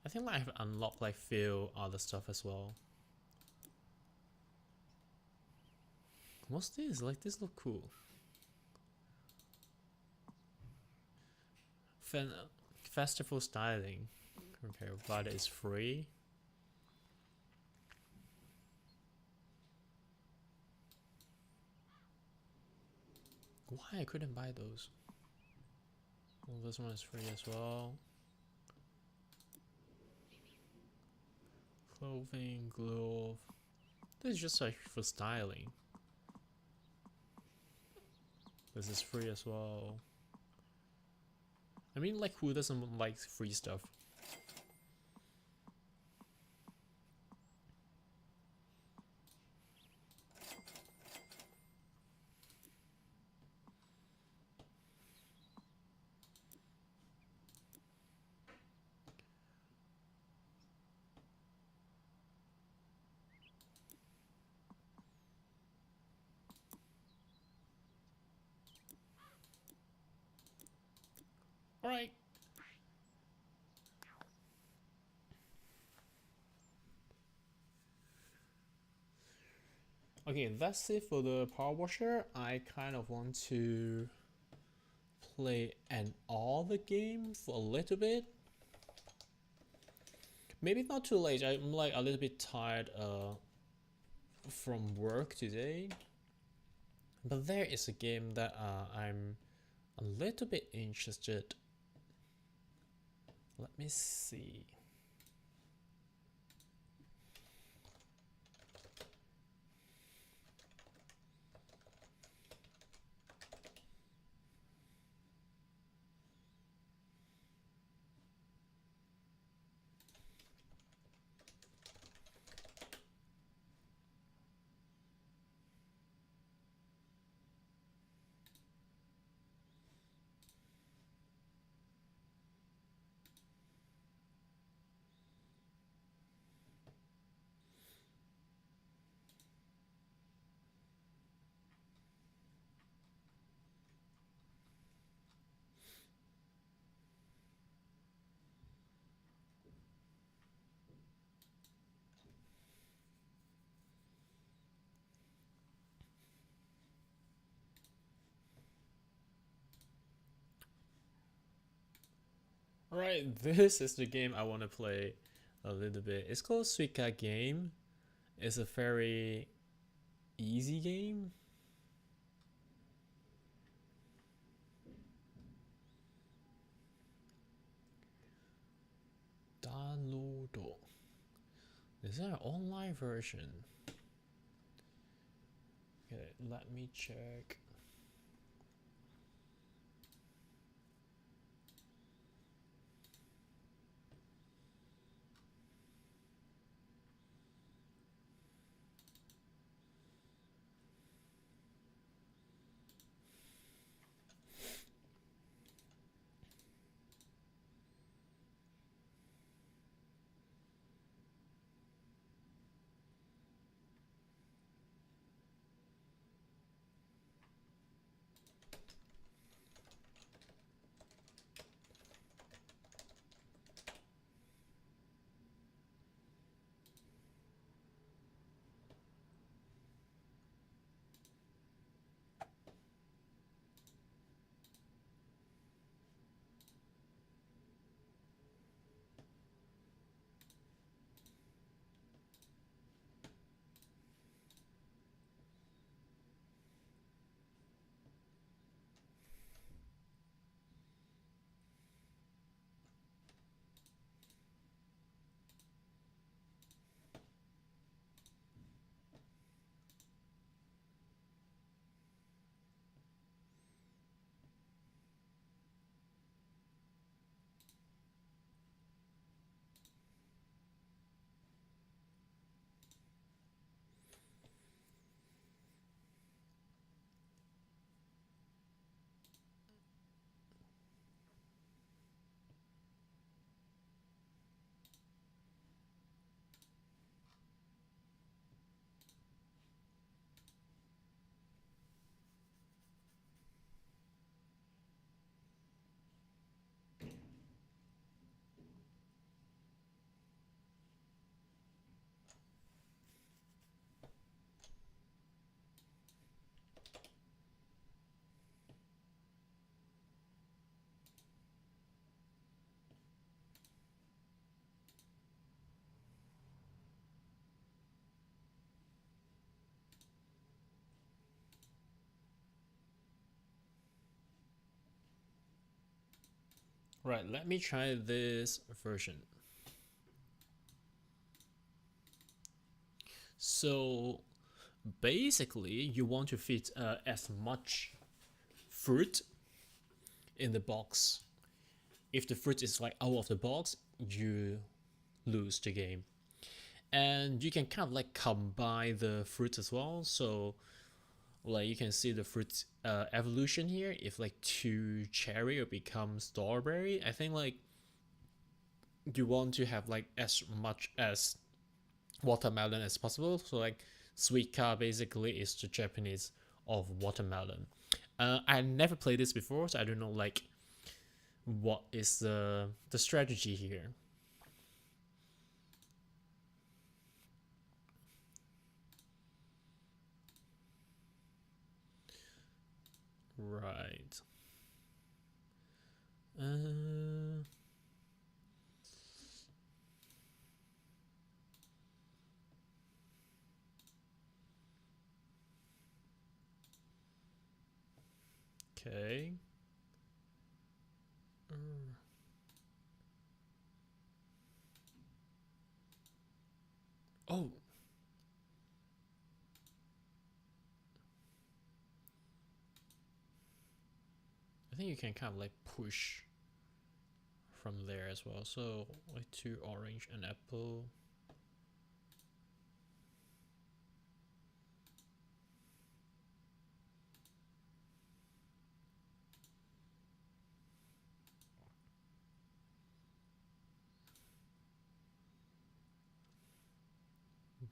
I think I have unlocked like few other stuff as well. What's this? Like, this look cool. Festival styling. Okay, but it's free. Why I couldn't buy those? Well, this one is free as well. Clothing, glove. This is just like for styling. This is free as well. I mean, like, who doesn't like free stuff? Alright. Okay, that's it for the power washer. I kind of want to play an other game for a little bit. Maybe not too late. I'm like a little bit tired from work today. But there is a game that I'm a little bit interested. Let me see. Alright, this is the game I want to play a little bit. It's called Suika Game. It's a very easy game. Download. Is there an online version? Okay, let me check. Right, let me try this version. So basically, you want to fit as much fruit in the box. If the fruit is like out of the box, you lose the game. And you can kind of like combine the fruit as well. So like you can see the fruit evolution here. If like 2 cherry will become strawberry, I think like you want to have like as much as watermelon as possible. So like Suika basically is the Japanese of watermelon. I never played this before, so I don't know like what is the strategy here. Right. Okay. Oh, I think you can kind of like push from there as well. So like 2 orange and apple.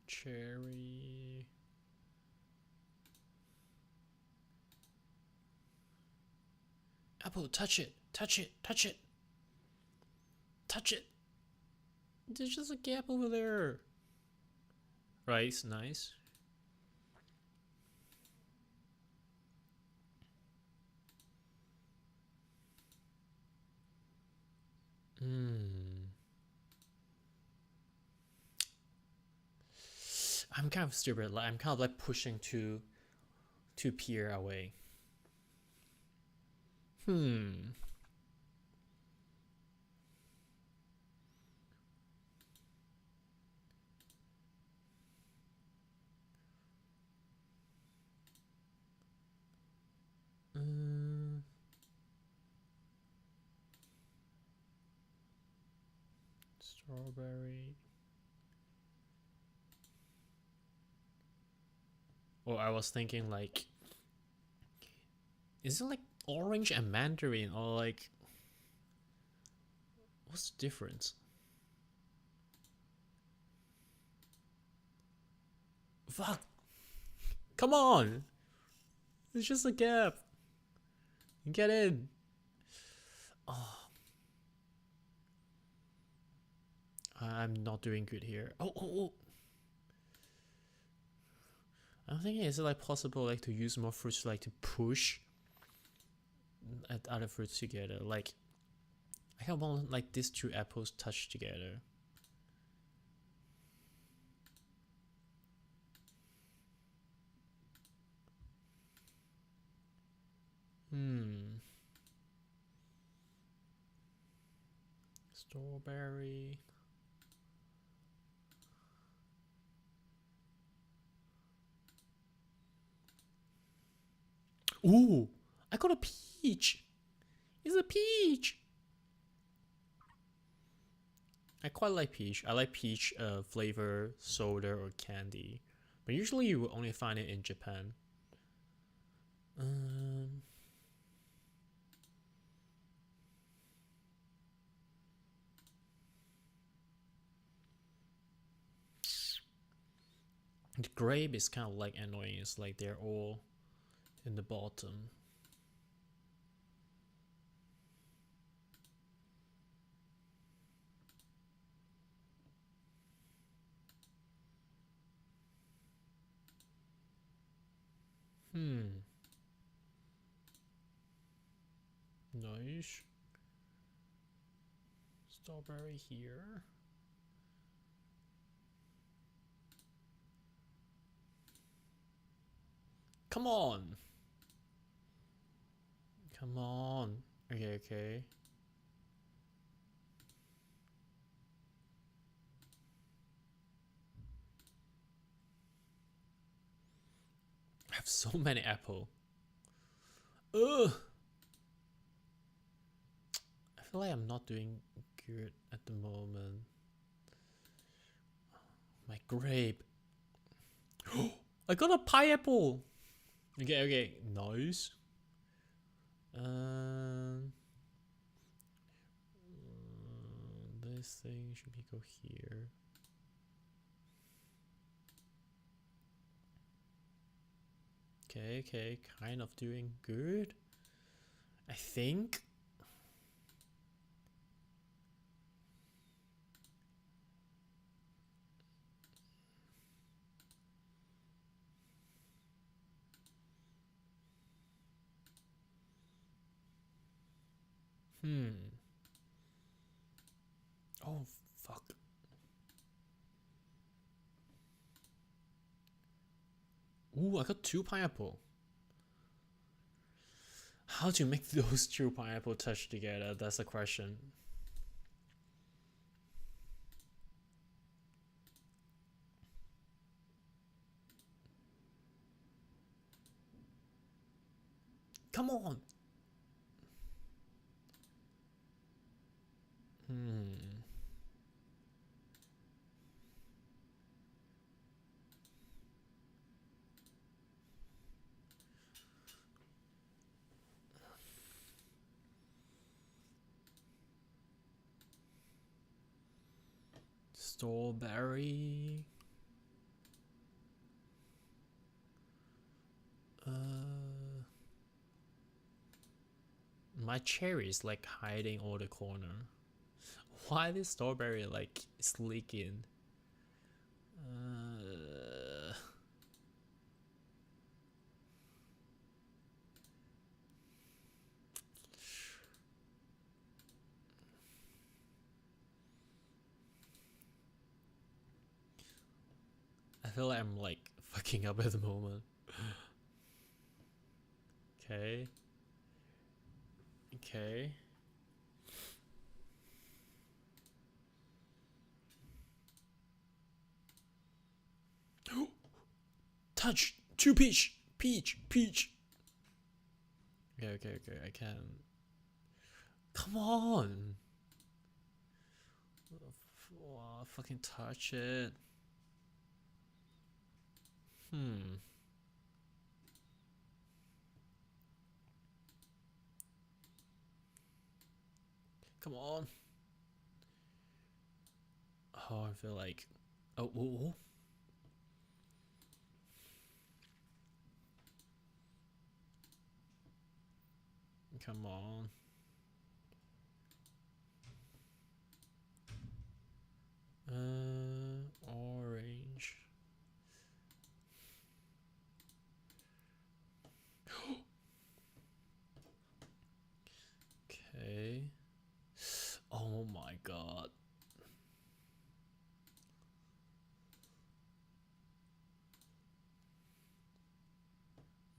Cherry. Apple, touch it, touch it, touch it, touch it. There's just a gap over there. Right, nice. I'm kind of stupid. Like I'm kind of like pushing to peer away. Strawberry. Or I was thinking like, is it like orange and mandarin or like, what's the difference? Fuck. Come on. It's just a gap. Get in. Oh. I'm not doing good here. Oh. I'm thinking, is it like possible like to use more fruits like to push at other fruits together? Like, I kind of want like these 2 apples touched together. Strawberry. Ooh, I got a peach. It's a peach. I quite like peach. I like peach flavor soda or candy, but usually you will only find it in Japan. The grape is kind of like annoying. It's like they're all in the bottom. Nice. Strawberry here. Come on. Come on. Okay. have so many apple. Ugh. I feel like I'm not doing good at the moment. My grape. I got a pineapple. Okay, okay, nice. This thing should be go here. Okay, okay, kind of doing good, I think. Oh, fuck. Ooh, I got 2 pineapple. How to make those 2 pineapple touch together? That's the question. Come on. Strawberry. My cherry is like hiding all the corner. Why is strawberry like leaking? I feel like I'm like fucking up at the moment. Okay. Okay. Touch! 2 peach! Peach! Peach! Okay, okay, okay, I can. Come on! Oh, fucking touch it. Come on. Oh, I feel like. Oh, oh. Come on. Orange. Okay. Oh my god.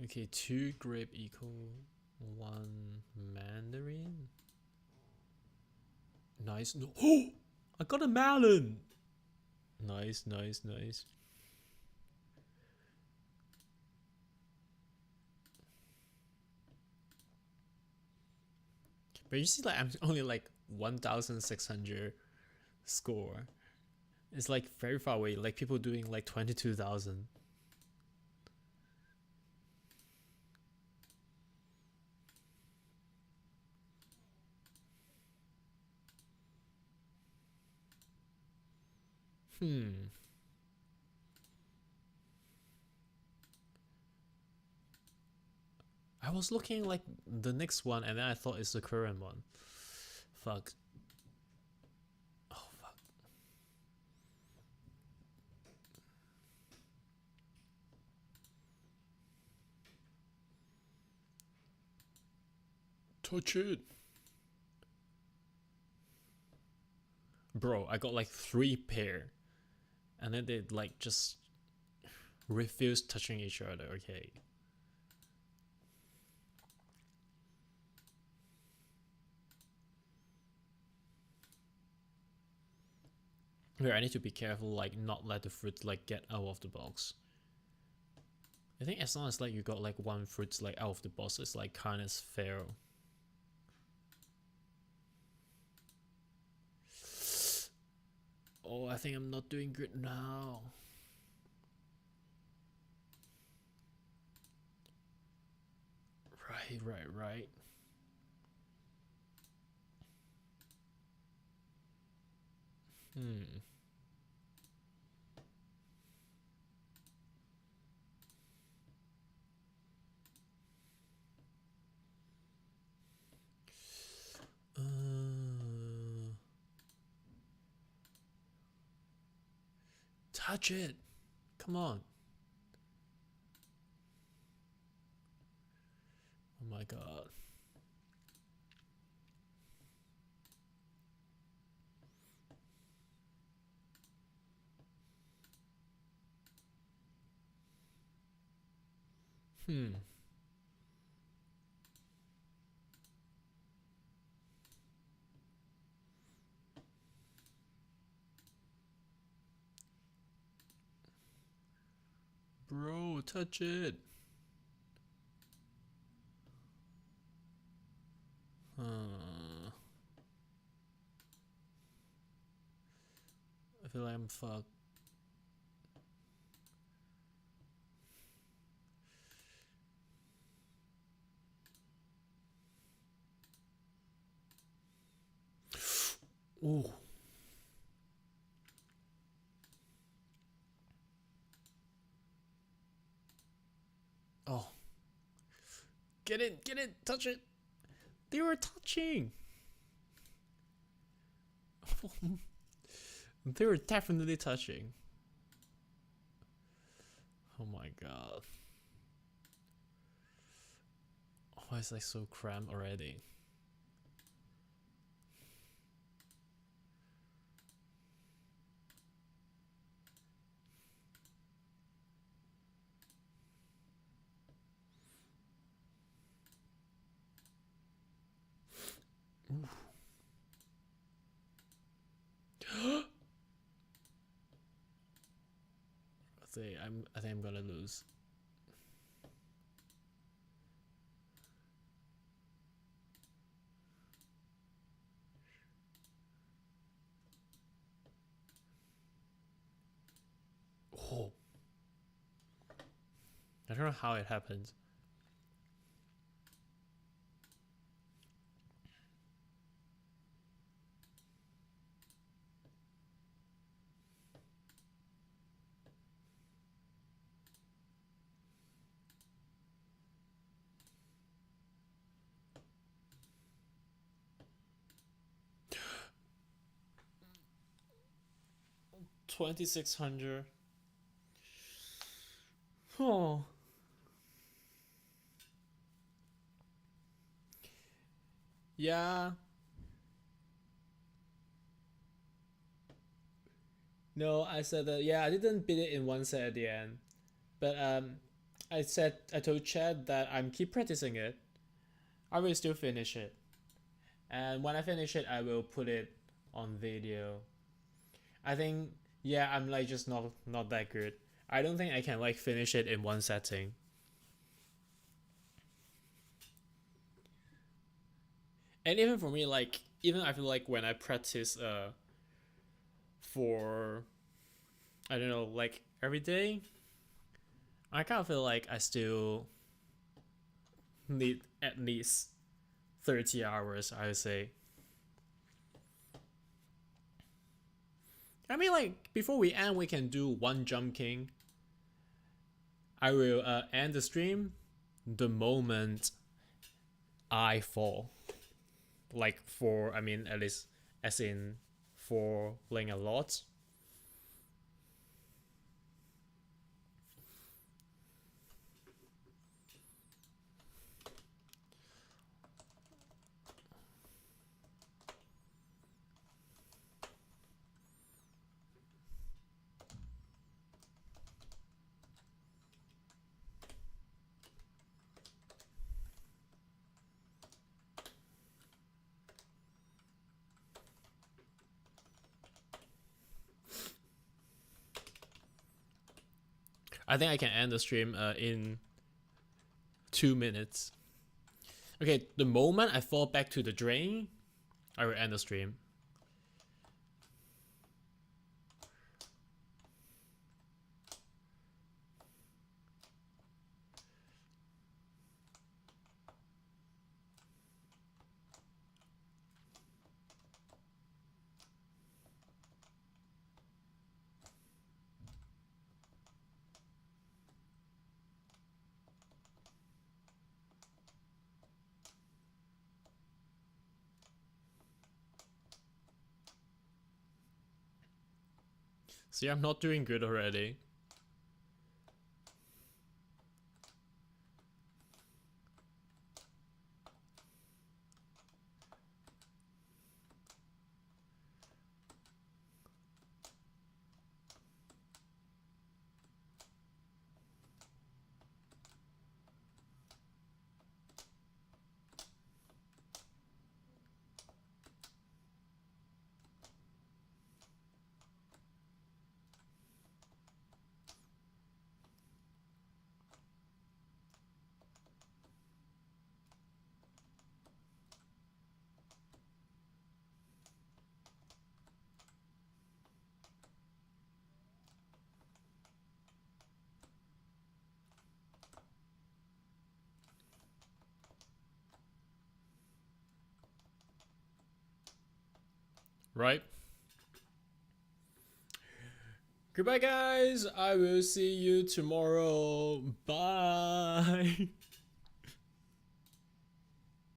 Okay, 2 grape equal 1 mandarin. Nice. No. Oh! I got a melon! Nice, nice, nice. But you see, like, I'm only like 1,600 score. It's like very far away. Like people doing like 22,000. I was looking like the next one and then I thought it's the current one. Fuck. Oh fuck. Touch it. Bro, I got like 3 pair. And then they like just refuse touching each other. Okay. Here, I need to be careful, like not let the fruit like get out of the box. I think as long as like you got like one fruit like out of the box, it's like kind of fair. Oh, I think I'm not doing good now. Right. Hmm. Touch it. Come on. Oh my god. Hmm. Bro, touch it. I feel like I'm fucked. Ooh. Oh. Get it, touch it. They were touching. They were definitely touching. Oh my god. Why is like so cramped already? I think I'm gonna lose. Oh. I don't know how it happened. $2,600. Oh. Yeah. No, I said that. Yeah, I didn't beat it in one set at the end, but I told Chad that I'm keep practicing it. I will still finish it, and when I finish it, I will put it on video. I think yeah, I'm like just not that good. I don't think I can like finish it in one setting. And even for me, like even I feel like when I practice for I don't know like every day, I kind of feel like I still need at least 30 hours. I would say. I mean, like before we end, we can do one jump king. I will end the stream the moment I fall. Like for, I mean, at least as in for playing a lot. I think I can end the stream in 2 minutes. Okay, the moment I fall back to the drain, I will end the stream. See, I'm not doing good already. Right? Goodbye, guys. I will see you tomorrow. Bye.